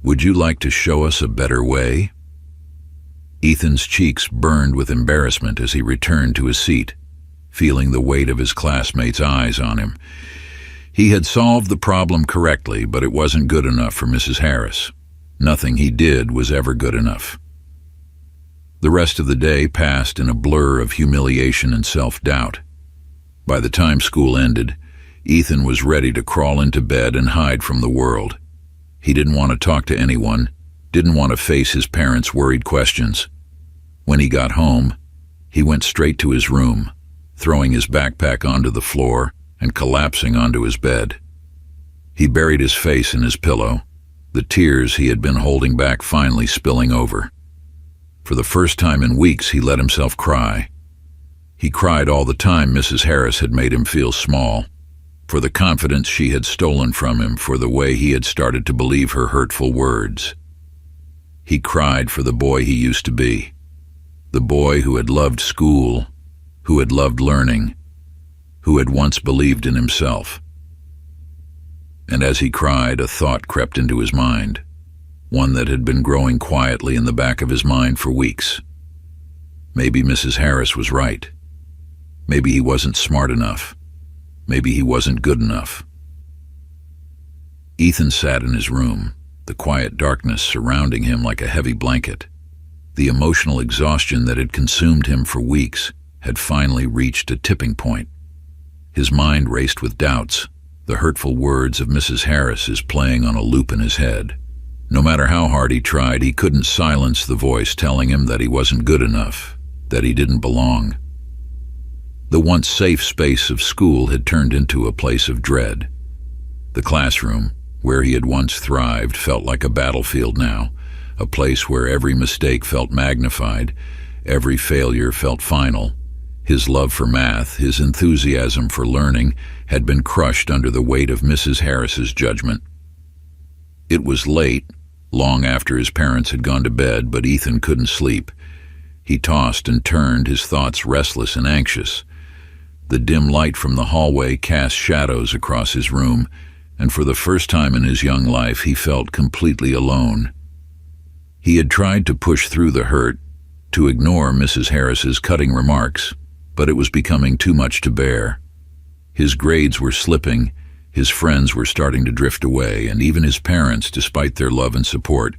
would you like to show us a better way?" Ethan's cheeks burned with embarrassment as he returned to his seat, feeling the weight of his classmates' eyes on him. He had solved the problem correctly, but it wasn't good enough for Mrs. Harris. Nothing he did was ever good enough. The rest of the day passed in a blur of humiliation and self-doubt. By the time school ended, Ethan was ready to crawl into bed and hide from the world. He didn't want to talk to anyone, didn't want to face his parents' worried questions. When he got home, he went straight to his room, throwing his backpack onto the floor and collapsing onto his bed. He buried his face in his pillow, the tears he had been holding back finally spilling over. For the first time in weeks, he let himself cry. He cried all the time Mrs. Harris had made him feel small, for the confidence she had stolen from him, for the way he had started to believe her hurtful words. He cried for the boy he used to be, the boy who had loved school, who had loved learning, who had once believed in himself. And as he cried, a thought crept into his mind, one that had been growing quietly in the back of his mind for weeks. Maybe Mrs. Harris was right. Maybe he wasn't smart enough. Maybe he wasn't good enough. Ethan sat in his room, the quiet darkness surrounding him like a heavy blanket. The emotional exhaustion that had consumed him for weeks had finally reached a tipping point. His mind raced with doubts. The hurtful words of Mrs. Harris is playing on a loop in his head. No matter how hard he tried, he couldn't silence the voice telling him that he wasn't good enough, that he didn't belong. The once safe space of school had turned into a place of dread. The classroom, where he had once thrived, felt like a battlefield now, a place where every mistake felt magnified, every failure felt final. His love for math, his enthusiasm for learning, had been crushed under the weight of Mrs. Harris's judgment. It was late, long after his parents had gone to bed, but Ethan couldn't sleep. He tossed and turned, his thoughts restless and anxious. The dim light from the hallway cast shadows across his room, and for the first time in his young life, he felt completely alone. He had tried to push through the hurt, to ignore Mrs. Harris's cutting remarks, but it was becoming too much to bear. His grades were slipping, His friends were starting to drift away, and even his parents, despite their love and support,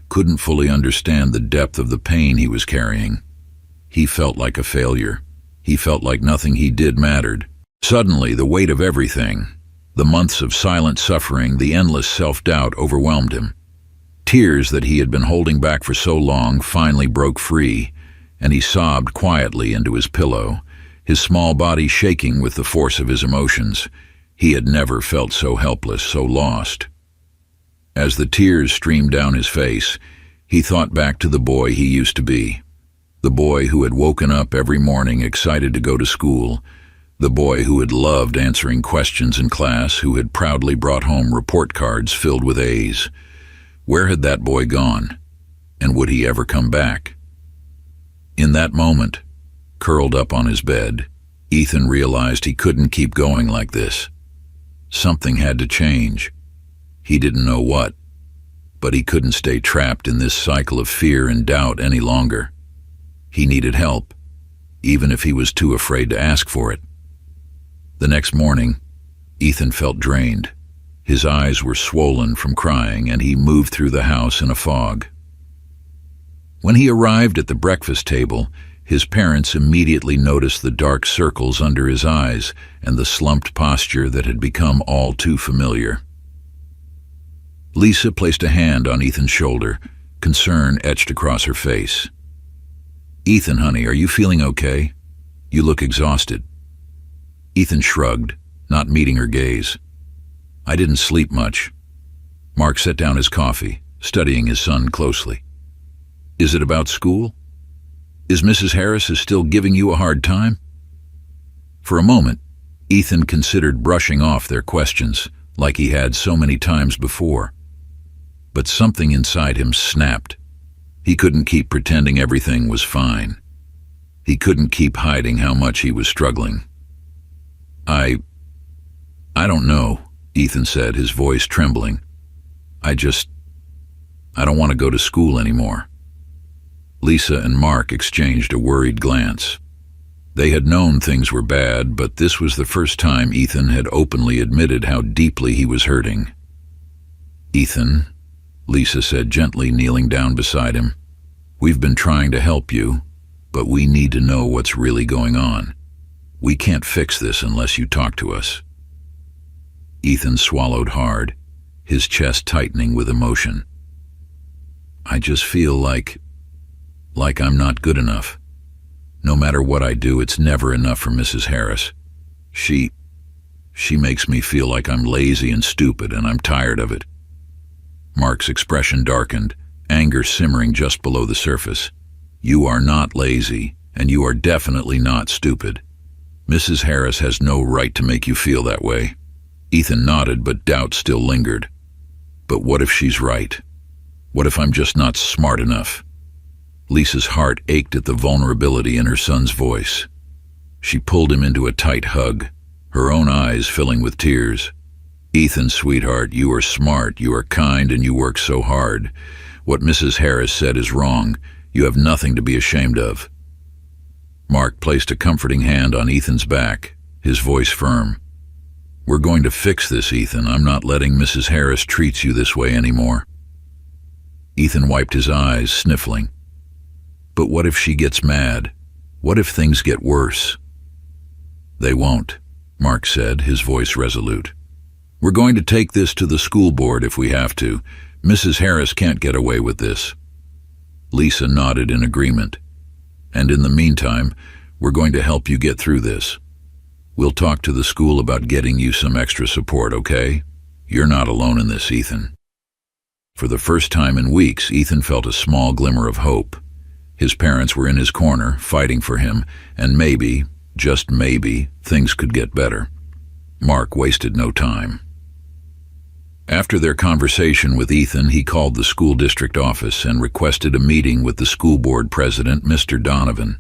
couldn't fully understand the depth of the pain he was carrying. He felt like a failure. He felt like nothing he did mattered. Suddenly, the weight of everything, the months of silent suffering, the endless self-doubt overwhelmed him. Tears that he had been holding back for so long finally broke free, and he sobbed quietly into his pillow, his small body shaking with the force of his emotions. He had never felt so helpless, so lost. As the tears streamed down his face, he thought back to the boy he used to be. The boy who had woken up every morning excited to go to school. The boy who had loved answering questions in class, who had proudly brought home report cards filled with A's. Where had that boy gone? And would he ever come back? In that moment, curled up on his bed, Ethan realized he couldn't keep going like this. Something had to change. He didn't know what, but he couldn't stay trapped in this cycle of fear and doubt any longer. He needed help, even if he was too afraid to ask for it. The next morning, Ethan felt drained. His eyes were swollen from crying, and he moved through the house in a fog. When he arrived at the breakfast table, his parents immediately noticed the dark circles under his eyes and the slumped posture that had become all too familiar. Lisa placed a hand on Ethan's shoulder, concern etched across her face. "Ethan, honey, are you feeling okay? You look exhausted." Ethan shrugged, not meeting her gaze. "I didn't sleep much." Mark set down his coffee, studying his son closely. "Is it about school? Is Mrs. Harris still giving you a hard time?" For a moment, Ethan considered brushing off their questions, like he had so many times before. But something inside him snapped. He couldn't keep pretending everything was fine. He couldn't keep hiding how much he was struggling. I don't know," Ethan said, his voice trembling. I don't want to go to school anymore." Lisa and Mark exchanged a worried glance. They had known things were bad, but this was the first time Ethan had openly admitted how deeply he was hurting. "Ethan," Lisa said gently, kneeling down beside him, "we've been trying to help you, but we need to know what's really going on. We can't fix this unless you talk to us." Ethan swallowed hard, his chest tightening with emotion. "I just feel like I'm not good enough. No matter what I do, it's never enough for Mrs. Harris. She makes me feel like I'm lazy and stupid, and I'm tired of it." Mark's expression darkened, anger simmering just below the surface. "You are not lazy, and you are definitely not stupid. Mrs. Harris has no right to make you feel that way." Ethan nodded, but doubt still lingered. "But what if she's right? What if I'm just not smart enough?" Lisa's heart ached at the vulnerability in her son's voice. She pulled him into a tight hug, her own eyes filling with tears. "Ethan, sweetheart, you are smart, you are kind, and you work so hard. What Mrs. Harris said is wrong. You have nothing to be ashamed of." Mark placed a comforting hand on Ethan's back, his voice firm. "We're going to fix this, Ethan. I'm not letting Mrs. Harris treat you this way anymore." Ethan wiped his eyes, sniffling. "But what if she gets mad? What if things get worse?" "They won't," Mark said, his voice resolute. "We're going to take this to the school board if we have to. Mrs. Harris can't get away with this." Lisa nodded in agreement. "And in the meantime, we're going to help you get through this. We'll talk to the school about getting you some extra support, okay? You're not alone in this, Ethan." For the first time in weeks, Ethan felt a small glimmer of hope. His parents were in his corner, fighting for him, and maybe, just maybe, things could get better. Mark wasted no time. After their conversation with Ethan, he called the school district office and requested a meeting with the school board president, Mr. Donovan.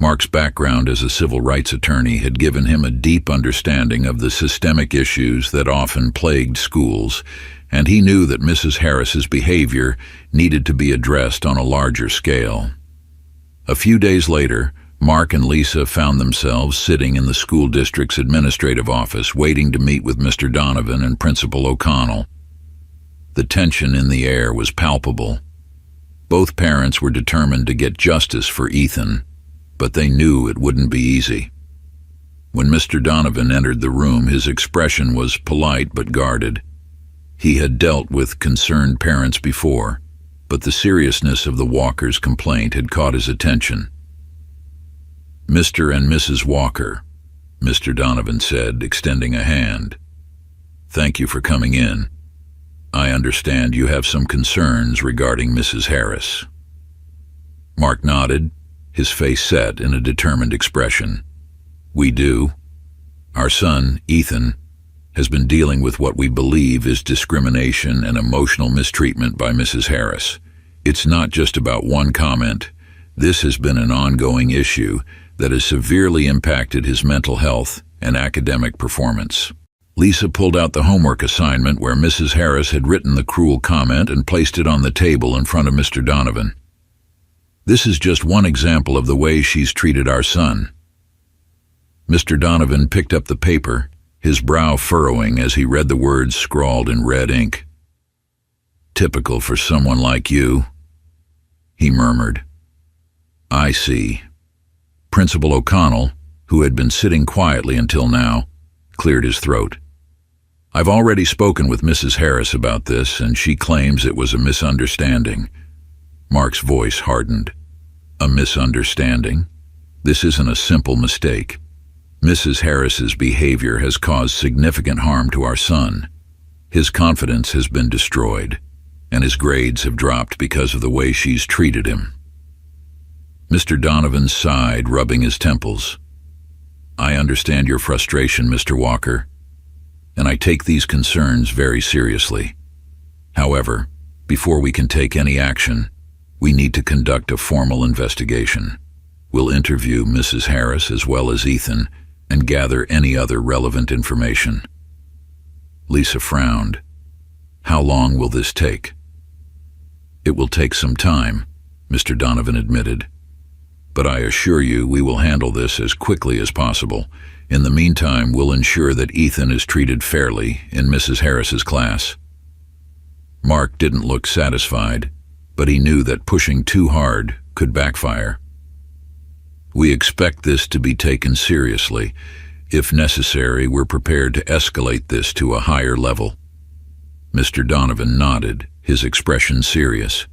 Mark's background as a civil rights attorney had given him a deep understanding of the systemic issues that often plagued schools, and he knew that Mrs. Harris's behavior needed to be addressed on a larger scale. A few days later, Mark and Lisa found themselves sitting in the school district's administrative office waiting to meet with Mr. Donovan and Principal O'Connell. The tension in the air was palpable. Both parents were determined to get justice for Ethan, but they knew it wouldn't be easy. When Mr. Donovan entered the room, his expression was polite but guarded. He had dealt with concerned parents before, but the seriousness of the Walkers' complaint had caught his attention. "Mr. and Mrs. Walker," Mr. Donovan said, extending a hand. "Thank you for coming in. I understand you have some concerns regarding Mrs. Harris." Mark nodded, his face set in a determined expression. "We do. Our son, Ethan, has been dealing with what we believe is discrimination and emotional mistreatment by Mrs. Harris. It's not just about one comment. This has been an ongoing issue that has severely impacted his mental health and academic performance." Lisa pulled out the homework assignment where Mrs. Harris had written the cruel comment and placed it on the table in front of Mr. Donovan. "This is just one example of the way she's treated our son." Mr. Donovan picked up the paper, his brow furrowing as he read the words scrawled in red ink. "Typical for someone like you," he murmured. "I see." Principal O'Connell, who had been sitting quietly until now, cleared his throat. "I've already spoken with Mrs. Harris about this, and she claims it was a misunderstanding." Mark's voice hardened. "A misunderstanding? This isn't a simple mistake. Mrs. Harris's behavior has caused significant harm to our son. His confidence has been destroyed, and his grades have dropped because of the way she's treated him." Mr. Donovan sighed, rubbing his temples. "I understand your frustration, Mr. Walker, and I take these concerns very seriously. However, before we can take any action, we need to conduct a formal investigation. We'll interview Mrs. Harris as well as Ethan and gather any other relevant information." Lisa frowned. "How long will this take?" "It will take some time," Mr. Donovan admitted. "But I assure you we will handle this as quickly as possible. In the meantime, we'll ensure that Ethan is treated fairly in Mrs. Harris's class." Mark didn't look satisfied, but he knew that pushing too hard could backfire. "We expect this to be taken seriously. If necessary, we're prepared to escalate this to a higher level." Mr. Donovan nodded, his expression serious.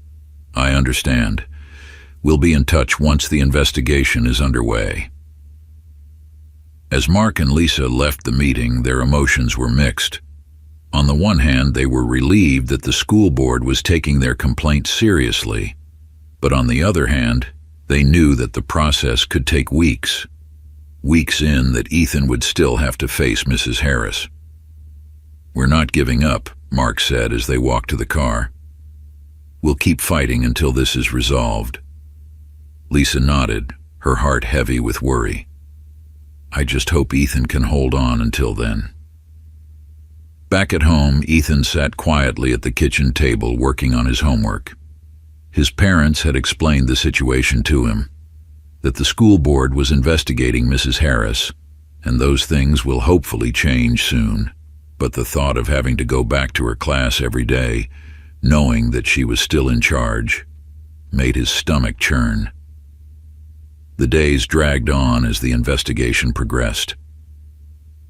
"I understand. We'll be in touch once the investigation is underway." As Mark and Lisa left the meeting, their emotions were mixed. On the one hand, they were relieved that the school board was taking their complaint seriously, but on the other hand, they knew that the process could take weeks. Weeks in that Ethan would still have to face Mrs. Harris. "We're not giving up," Mark said as they walked to the car. "We'll keep fighting until this is resolved." Lisa nodded, her heart heavy with worry. "I just hope Ethan can hold on until then." Back at home, Ethan sat quietly at the kitchen table working on his homework. His parents had explained the situation to him, that the school board was investigating Mrs. Harris, and those things will hopefully change soon. But the thought of having to go back to her class every day, knowing that she was still in charge, made his stomach churn. The days dragged on as the investigation progressed.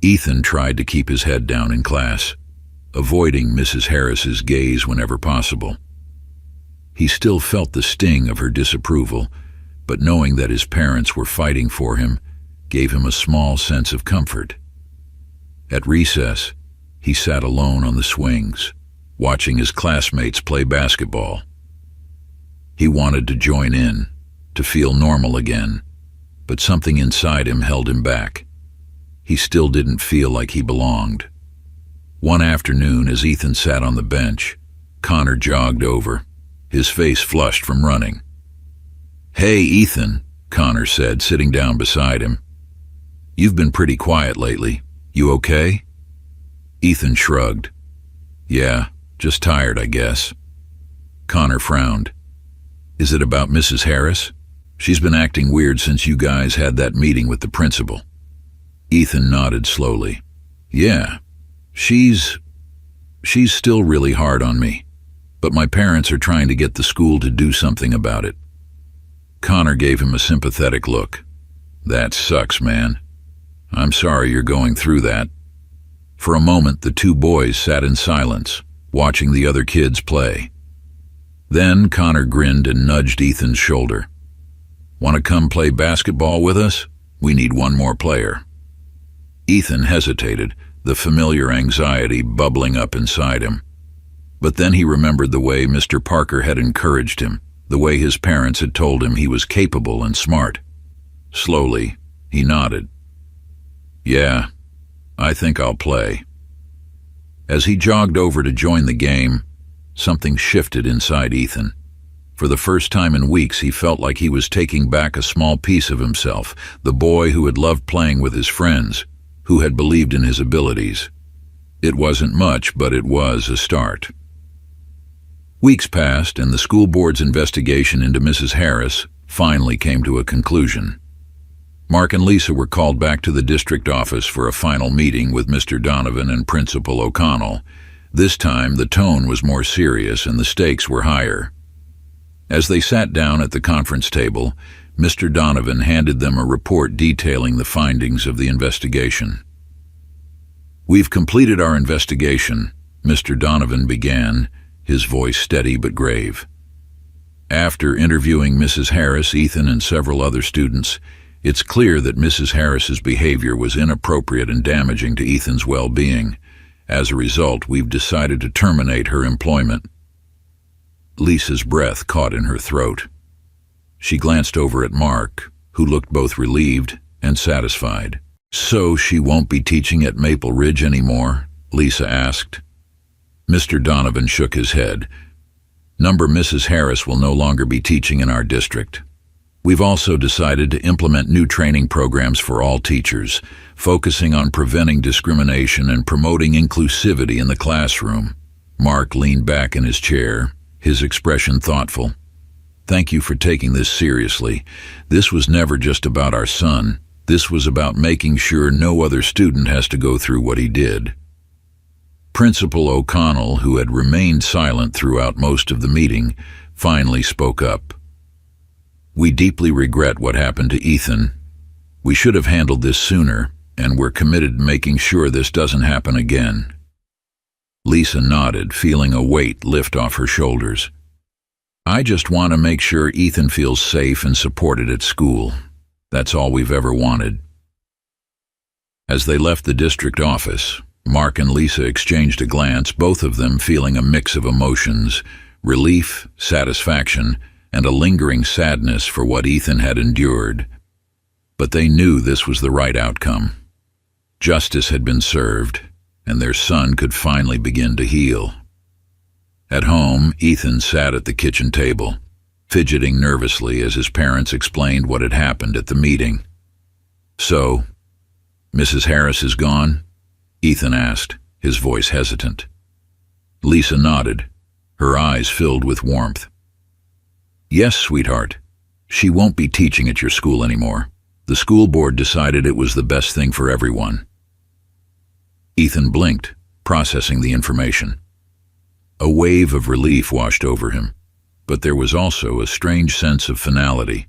Ethan tried to keep his head down in class, avoiding Mrs. Harris's gaze whenever possible. He still felt the sting of her disapproval, but knowing that his parents were fighting for him gave him a small sense of comfort. At recess, he sat alone on the swings, watching his classmates play basketball. He wanted to join in, to feel normal again, but something inside him held him back. He still didn't feel like he belonged. One afternoon, as Ethan sat on the bench, Connor jogged over, his face flushed from running. "Hey, Ethan," Connor said, sitting down beside him. "You've been pretty quiet lately. You okay?" Ethan shrugged. "Yeah, just tired, I guess." Connor frowned. "Is it about Mrs. Harris? She's been acting weird since you guys had that meeting with the principal. Ethan nodded slowly. Yeah, she's still really hard on me, but my parents are trying to get the school to do something about it. Connor gave him a sympathetic look. That sucks, man. I'm sorry you're going through that. For a moment, the two boys sat in silence, watching the other kids play. Then Connor grinned and nudged Ethan's shoulder. Want to come play basketball with us? We need one more player. Ethan hesitated, the familiar anxiety bubbling up inside him. But then he remembered the way Mr. Parker had encouraged him, the way his parents had told him he was capable and smart. Slowly, he nodded. Yeah, I think I'll play. As he jogged over to join the game, something shifted inside Ethan. For the first time in weeks, he felt like he was taking back a small piece of himself, the boy who had loved playing with his friends, who had believed in his abilities. It wasn't much, but it was a start. Weeks passed, and the school board's investigation into Mrs. Harris finally came to a conclusion. Mark and Lisa were called back to the district office for a final meeting with Mr. Donovan and Principal O'Connell. This time, the tone was more serious and the stakes were higher. As they sat down at the conference table, Mr. Donovan handed them a report detailing the findings of the investigation. We've completed our investigation, Mr. Donovan began, his voice steady but grave. After interviewing Mrs. Harris, Ethan, and several other students, it's clear that Mrs. Harris's behavior was inappropriate and damaging to Ethan's well-being. As a result, we've decided to terminate her employment. Lisa's breath caught in her throat. She glanced over at Mark, who looked both relieved and satisfied. So she won't be teaching at Maple Ridge anymore? Lisa asked. Mr. Donovan shook his head. Mrs. Harris will no longer be teaching in our district. We've also decided to implement new training programs for all teachers, focusing on preventing discrimination and promoting inclusivity in the classroom. Mark leaned back in his chair, his expression thoughtful. Thank you for taking this seriously. This was never just about our son. This was about making sure no other student has to go through what he did. Principal O'Connell, who had remained silent throughout most of the meeting, finally spoke up. We deeply regret what happened to Ethan. We should have handled this sooner, and we're committed to making sure this doesn't happen again. Lisa nodded, feeling a weight lift off her shoulders. I just want to make sure Ethan feels safe and supported at school. That's all we've ever wanted. As they left the district office, Mark and Lisa exchanged a glance, both of them feeling a mix of emotions, relief, satisfaction, and a lingering sadness for what Ethan had endured. But they knew this was the right outcome. Justice had been served, and their son could finally begin to heal. At home, Ethan sat at the kitchen table, fidgeting nervously as his parents explained what had happened at the meeting. So, Mrs. Harris is gone? Ethan asked, his voice hesitant. Lisa nodded, her eyes filled with warmth. Yes, sweetheart. She won't be teaching at your school anymore. The school board decided it was the best thing for everyone. Ethan blinked, processing the information. A wave of relief washed over him, but there was also a strange sense of finality.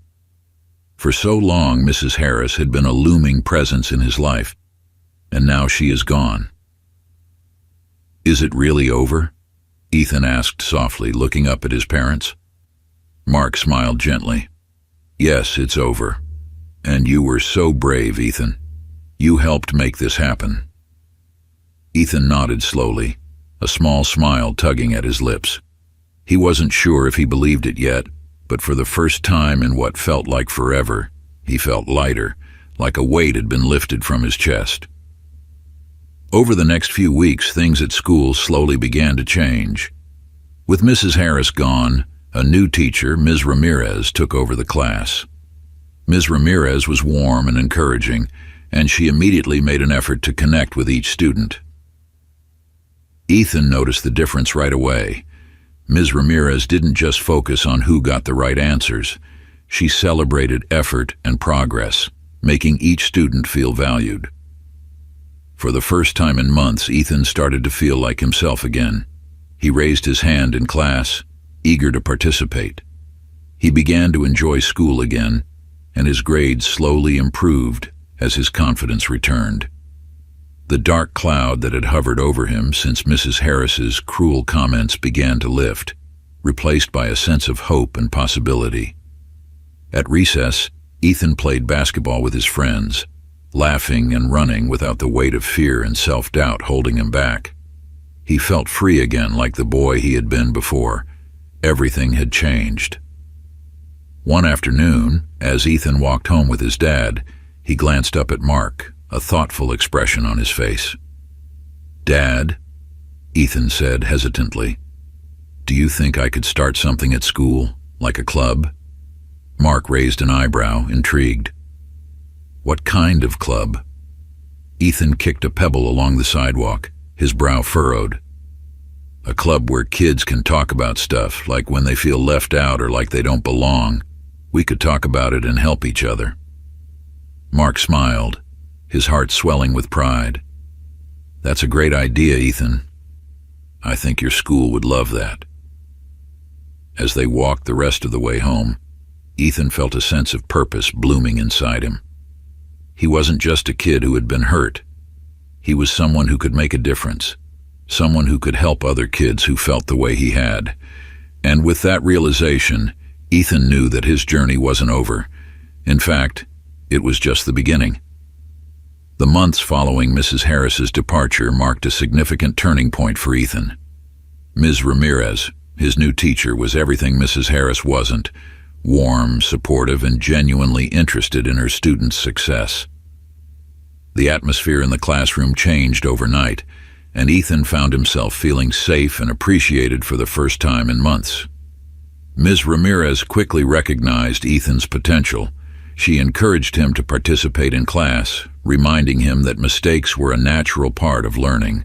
For so long, Mrs. Harris had been a looming presence in his life, and now she is gone. Is it really over? Ethan asked softly, looking up at his parents. Mark smiled gently. Yes, it's over. And you were so brave, Ethan. You helped make this happen. Ethan nodded slowly, a small smile tugging at his lips. He wasn't sure if he believed it yet, but for the first time in what felt like forever, he felt lighter, like a weight had been lifted from his chest. Over the next few weeks, things at school slowly began to change. With Mrs. Harris gone, a new teacher, Ms. Ramirez, took over the class. Ms. Ramirez was warm and encouraging, and she immediately made an effort to connect with each student. Ethan noticed the difference right away. Ms. Ramirez didn't just focus on who got the right answers. She celebrated effort and progress, making each student feel valued. For the first time in months, Ethan started to feel like himself again. He raised his hand in class, eager to participate. He began to enjoy school again, and his grades slowly improved as his confidence returned. The dark cloud that had hovered over him since Mrs. Harris's cruel comments began to lift, replaced by a sense of hope and possibility. At recess, Ethan played basketball with his friends, laughing and running without the weight of fear and self-doubt holding him back. He felt free again, like the boy he had been before. Everything had changed. One afternoon, as Ethan walked home with his dad, he glanced up at Mark, a thoughtful expression on his face. "Dad," Ethan said hesitantly, "do you think I could start something at school, like a club?" Mark raised an eyebrow, intrigued. "What kind of club?" Ethan kicked a pebble along the sidewalk, his brow furrowed. "A club where kids can talk about stuff, like when they feel left out or like they don't belong. We could talk about it and help each other." Mark smiled, his heart swelling with pride. "That's a great idea, Ethan. I think your school would love that." As they walked the rest of the way home, Ethan felt a sense of purpose blooming inside him. He wasn't just a kid who had been hurt. He was someone who could make a difference, someone who could help other kids who felt the way he had. And with that realization, Ethan knew that his journey wasn't over. In fact, it was just the beginning. The months following Mrs. Harris's departure marked a significant turning point for Ethan. Ms. Ramirez, his new teacher, was everything Mrs. Harris wasn't: warm, supportive, and genuinely interested in her students' success. The atmosphere in the classroom changed overnight, and Ethan found himself feeling safe and appreciated for the first time in months. Ms. Ramirez quickly recognized Ethan's potential. She encouraged him to participate in class, reminding him that mistakes were a natural part of learning.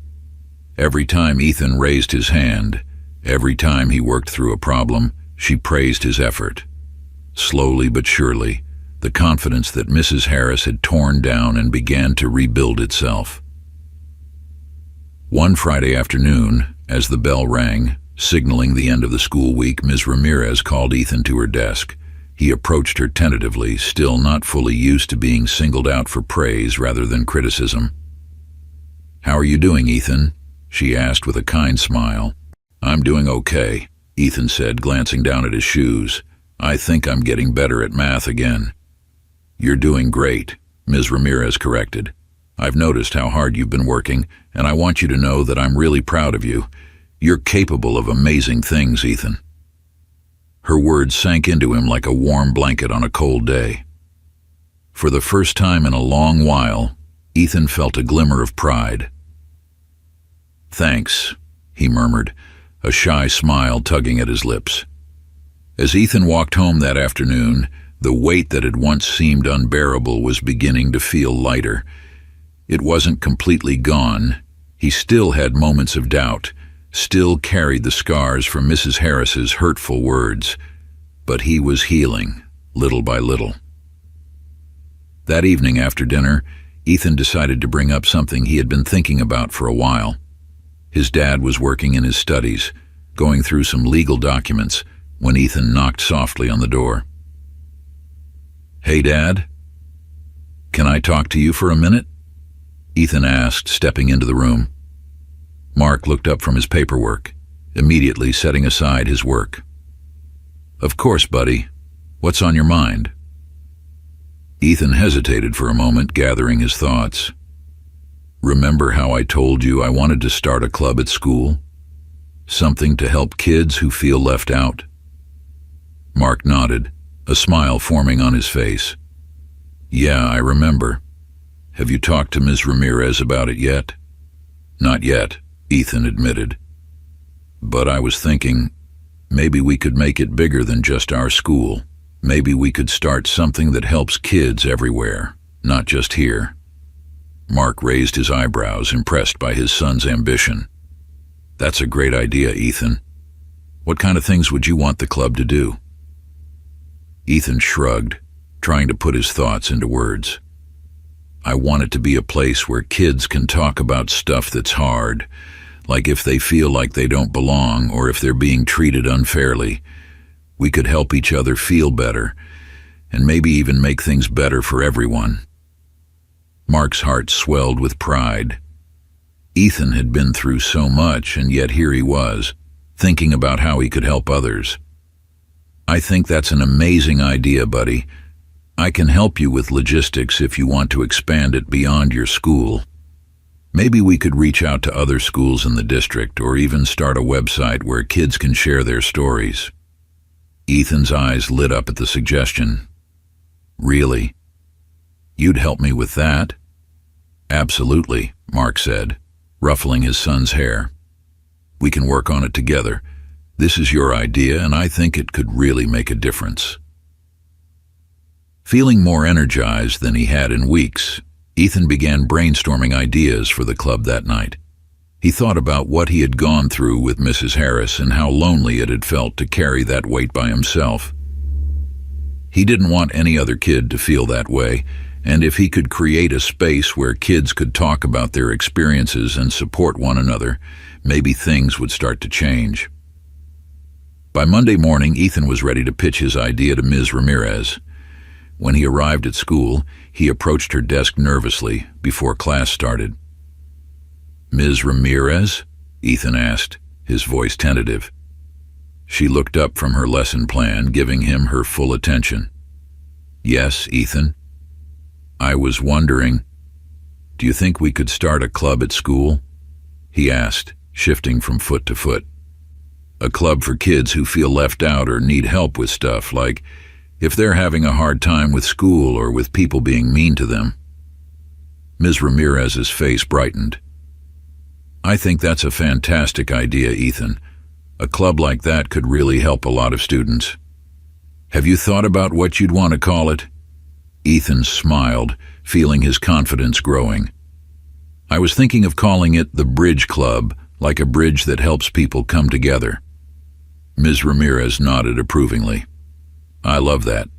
Every time Ethan raised his hand, every time he worked through a problem, she praised his effort. Slowly but surely, the confidence that Mrs. Harris had torn down and began to rebuild itself. One Friday afternoon, as the bell rang, signaling the end of the school week, Ms. Ramirez called Ethan to her desk. He approached her tentatively, still not fully used to being singled out for praise rather than criticism. "How are you doing, Ethan?" she asked with a kind smile. "I'm doing okay," Ethan said, glancing down at his shoes. "I think I'm getting better at math again." "You're doing great," Ms. Ramirez corrected. "I've noticed how hard you've been working, and I want you to know that I'm really proud of you. You're capable of amazing things, Ethan." Her words sank into him like a warm blanket on a cold day. For the first time in a long while, Ethan felt a glimmer of pride. "Thanks," he murmured, a shy smile tugging at his lips. As Ethan walked home that afternoon, the weight that had once seemed unbearable was beginning to feel lighter. It wasn't completely gone. He still had moments of doubt, still carried the scars from Mrs. Harris's hurtful words, but he was healing, little by little. That evening after dinner, Ethan decided to bring up something he had been thinking about for a while. His dad was working in his studies, going through some legal documents, when Ethan knocked softly on the door. "Hey, Dad, can I talk to you for a minute?" Ethan asked, stepping into the room. Mark looked up from his paperwork, immediately setting aside his work. "Of course, buddy. What's on your mind?" Ethan hesitated for a moment, gathering his thoughts. "Remember how I told you I wanted to start a club at school? Something to help kids who feel left out?" Mark nodded, a smile forming on his face. "Yeah, I remember. Have you talked to Ms. Ramirez about it yet?" "Not yet," Ethan admitted. "But I was thinking, maybe we could make it bigger than just our school. Maybe we could start something that helps kids everywhere, not just here." Mark raised his eyebrows, impressed by his son's ambition. "That's a great idea, Ethan. What kind of things would you want the club to do?" Ethan shrugged, trying to put his thoughts into words. I want it to be a place where kids can talk about stuff that's hard, like if they feel like they don't belong or if they're being treated unfairly. We could help each other feel better, and maybe even make things better for everyone. Mark's heart swelled with pride. Ethan had been through so much, and yet here he was, thinking about how he could help others. I think that's an amazing idea, buddy. I can help you with logistics if you want to expand it beyond your school. Maybe we could reach out to other schools in the district or even start a website where kids can share their stories. Ethan's eyes lit up at the suggestion. Really? You'd help me with that? Absolutely, Mark said, ruffling his son's hair. We can work on it together. This is your idea, and I think it could really make a difference. Feeling more energized than he had in weeks, Ethan began brainstorming ideas for the club that night. He thought about what he had gone through with Mrs. Harris and how lonely it had felt to carry that weight by himself. He didn't want any other kid to feel that way, and if he could create a space where kids could talk about their experiences and support one another, maybe things would start to change. By Monday morning, Ethan was ready to pitch his idea to Ms. Ramirez. When he arrived at school, he approached her desk nervously before class started. Ms. Ramirez? Ethan asked, his voice tentative. She looked up from her lesson plan, giving him her full attention. Yes, Ethan? I was wondering, do you think we could start a club at school? He asked, shifting from foot to foot. A club for kids who feel left out or need help with stuff, like if they're having a hard time with school or with people being mean to them. Ms. Ramirez's face brightened. I think that's a fantastic idea, Ethan. A club like that could really help a lot of students. Have you thought about what you'd want to call it? Ethan smiled, feeling his confidence growing. I was thinking of calling it the Bridge Club, like a bridge that helps people come together. Ms. Ramirez nodded approvingly. I love that.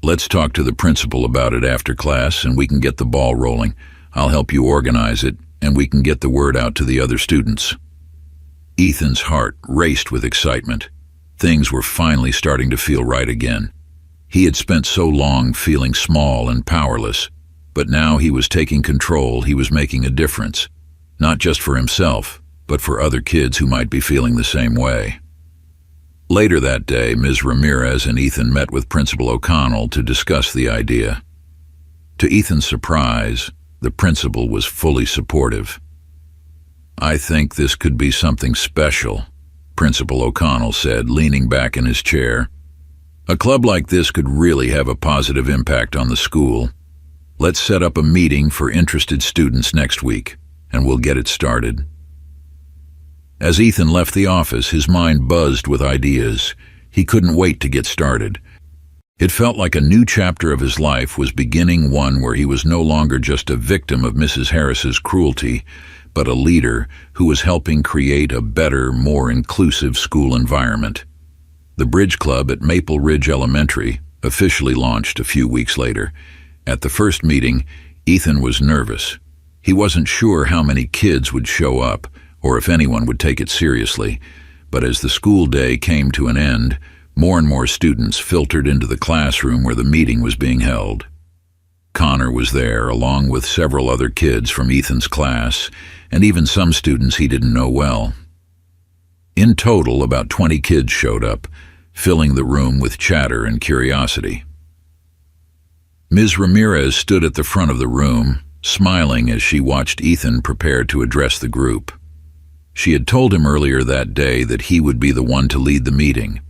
Let's talk to the principal about it after class and we can get the ball rolling. I'll help you organize it and we can get the word out to the other students. Ethan's heart raced with excitement. Things were finally starting to feel right again. He had spent so long feeling small and powerless, but now he was taking control. He was making a difference, not just for himself, but for other kids who might be feeling the same way. Later that day, Ms. Ramirez and Ethan met with Principal O'Connell to discuss the idea. To Ethan's surprise, the principal was fully supportive. I think this could be something special, Principal O'Connell said, leaning back in his chair. A club like this could really have a positive impact on the school. Let's set up a meeting for interested students next week, and we'll get it started. As Ethan left the office, his mind buzzed with ideas. He couldn't wait to get started. It felt like a new chapter of his life was beginning, one where he was no longer just a victim of Mrs. Harris's cruelty, but a leader who was helping create a better, more inclusive school environment. The Bridge Club at Maple Ridge Elementary officially launched a few weeks later. At the first meeting, Ethan was nervous. He wasn't sure how many kids would show up, or if anyone would take it seriously, but as the school day came to an end, more and more students filtered into the classroom where the meeting was being held. Connor was there, along with several other kids from Ethan's class, and even some students he didn't know well. In total, about 20 kids showed up, filling the room with chatter and curiosity. Ms. Ramirez stood at the front of the room, smiling as she watched Ethan prepare to address the group. She had told him earlier that day that he would be the one to lead the meeting.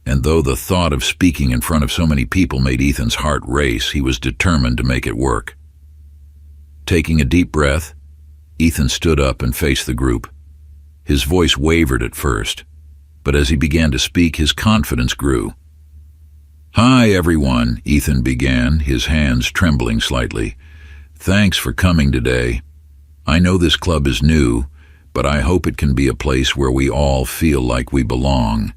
And though the thought of speaking in front of so many people made Ethan's heart race, he was determined to make it work. Taking a deep breath, Ethan stood up and faced the group. His voice wavered at first, but as he began to speak, his confidence grew. Hi, everyone, Ethan began, his hands trembling slightly. Thanks for coming today. I know this club is new, but I hope it can be a place where we all feel like we belong.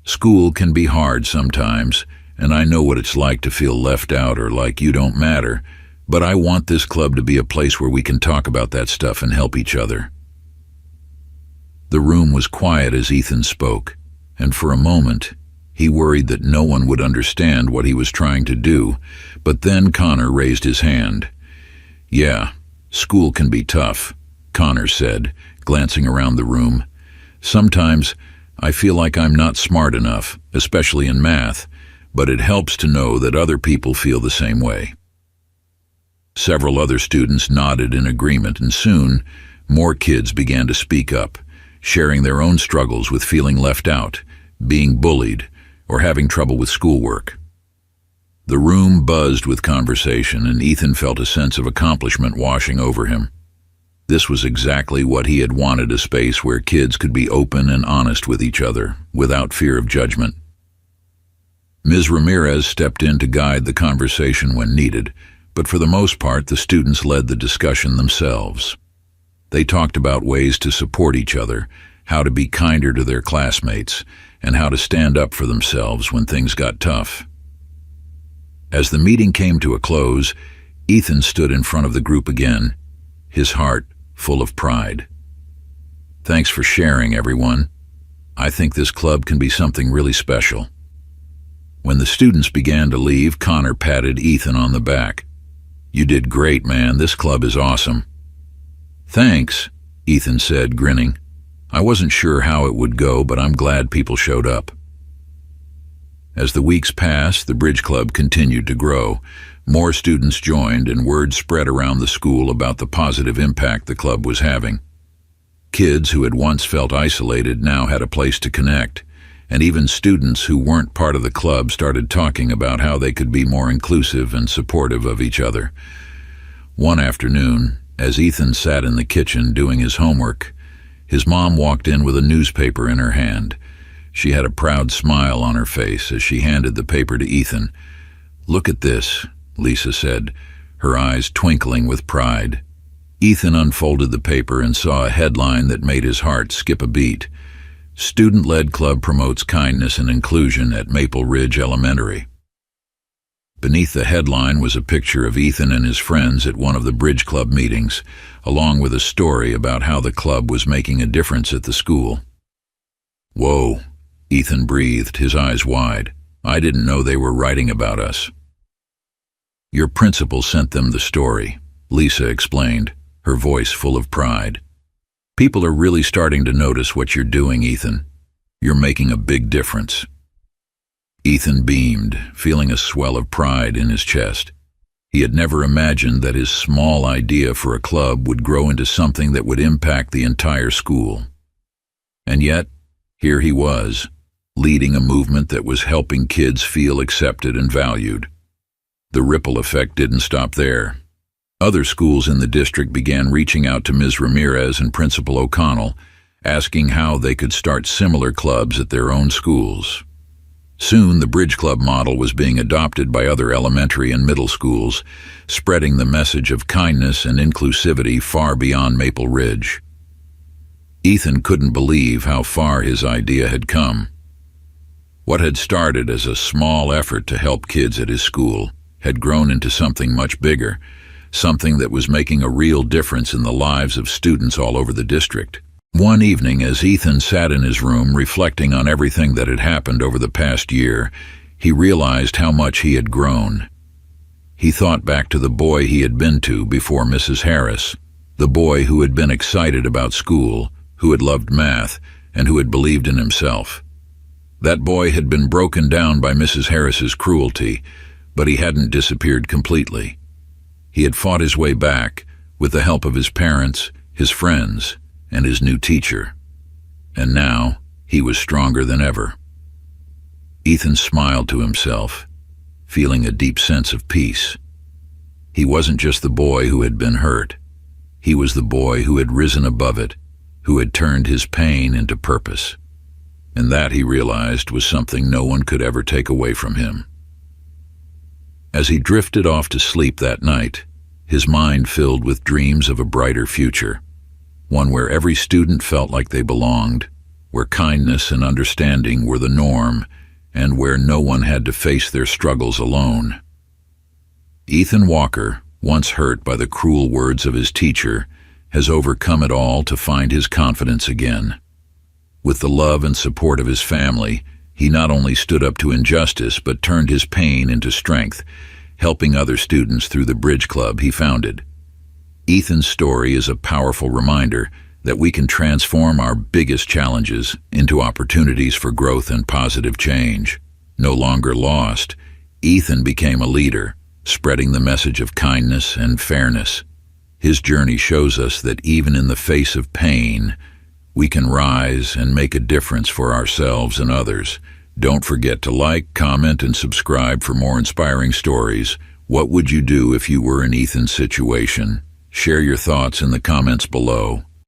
School can be hard sometimes, and I know what it's like to feel left out or like you don't matter, but I want this club to be a place where we can talk about that stuff and help each other." The room was quiet as Ethan spoke, and for a moment, he worried that no one would understand what he was trying to do, but then Connor raised his hand. "Yeah, school can be tough," Connor said, glancing around the room. "Sometimes I feel like I'm not smart enough, especially in math, but it helps to know that other people feel the same way." Several other students nodded in agreement, and soon more kids began to speak up, sharing their own struggles with feeling left out, being bullied, or having trouble with schoolwork. The room buzzed with conversation, and Ethan felt a sense of accomplishment washing over him. This was exactly what he had wanted, a space where kids could be open and honest with each other, without fear of judgment. Ms. Ramirez stepped in to guide the conversation when needed, but for the most part the students led the discussion themselves. They talked about ways to support each other, how to be kinder to their classmates, and how to stand up for themselves when things got tough. As the meeting came to a close, Ethan stood in front of the group again, his heart full of pride. "Thanks for sharing, everyone. I think this club can be something really special." When the students began to leave, Connor patted Ethan on the back. "You did great, man. This club is awesome." "Thanks," Ethan said, grinning. "I wasn't sure how it would go, but I'm glad people showed up." As the weeks passed, the Bridge Club continued to grow. More students joined, and word spread around the school about the positive impact the club was having. Kids who had once felt isolated now had a place to connect, and even students who weren't part of the club started talking about how they could be more inclusive and supportive of each other. One afternoon, as Ethan sat in the kitchen doing his homework, his mom walked in with a newspaper in her hand. She had a proud smile on her face as she handed the paper to Ethan. "Look at this," Lisa said, her eyes twinkling with pride. Ethan unfolded the paper and saw a headline that made his heart skip a beat. "Student-led club promotes kindness and inclusion at Maple Ridge Elementary." Beneath the headline was a picture of Ethan and his friends at one of the Bridge Club meetings, along with a story about how the club was making a difference at the school. "Whoa," Ethan breathed, his eyes wide. "I didn't know they were writing about us." "Your principal sent them the story," Lisa explained, her voice full of pride. "People are really starting to notice what you're doing, Ethan. You're making a big difference." Ethan beamed, feeling a swell of pride in his chest. He had never imagined that his small idea for a club would grow into something that would impact the entire school. And yet, here he was, leading a movement that was helping kids feel accepted and valued. The ripple effect didn't stop there. Other schools in the district began reaching out to Ms. Ramirez and Principal O'Connell, asking how they could start similar clubs at their own schools. Soon, the Bridge Club model was being adopted by other elementary and middle schools, spreading the message of kindness and inclusivity far beyond Maple Ridge. Ethan couldn't believe how far his idea had come. What had started as a small effort to help kids at his school had grown into something much bigger, something that was making a real difference in the lives of students all over the district. One evening, as Ethan sat in his room reflecting on everything that had happened over the past year, he realized how much he had grown. He thought back to the boy he had been to before Mrs. Harris, the boy who had been excited about school, who had loved math, and who had believed in himself. That boy had been broken down by Mrs. Harris's cruelty, but he hadn't disappeared completely. He had fought his way back, with the help of his parents, his friends, and his new teacher. And now, he was stronger than ever. Ethan smiled to himself, feeling a deep sense of peace. He wasn't just the boy who had been hurt. He was the boy who had risen above it, who had turned his pain into purpose. And that, he realized, was something no one could ever take away from him. As he drifted off to sleep that night, his mind filled with dreams of a brighter future, one where every student felt like they belonged, where kindness and understanding were the norm, and where no one had to face their struggles alone. Ethan Walker, once hurt by the cruel words of his teacher, has overcome it all to find his confidence again. With the love and support of his family, he not only stood up to injustice but turned his pain into strength, helping other students through the Bridge Club he founded. Ethan's story is a powerful reminder that we can transform our biggest challenges into opportunities for growth and positive change. No longer lost, Ethan became a leader, spreading the message of kindness and fairness. His journey shows us that even in the face of pain, we can rise and make a difference for ourselves and others. Don't forget to like, comment, and subscribe for more inspiring stories. What would you do if you were in Ethan's situation? Share your thoughts in the comments below.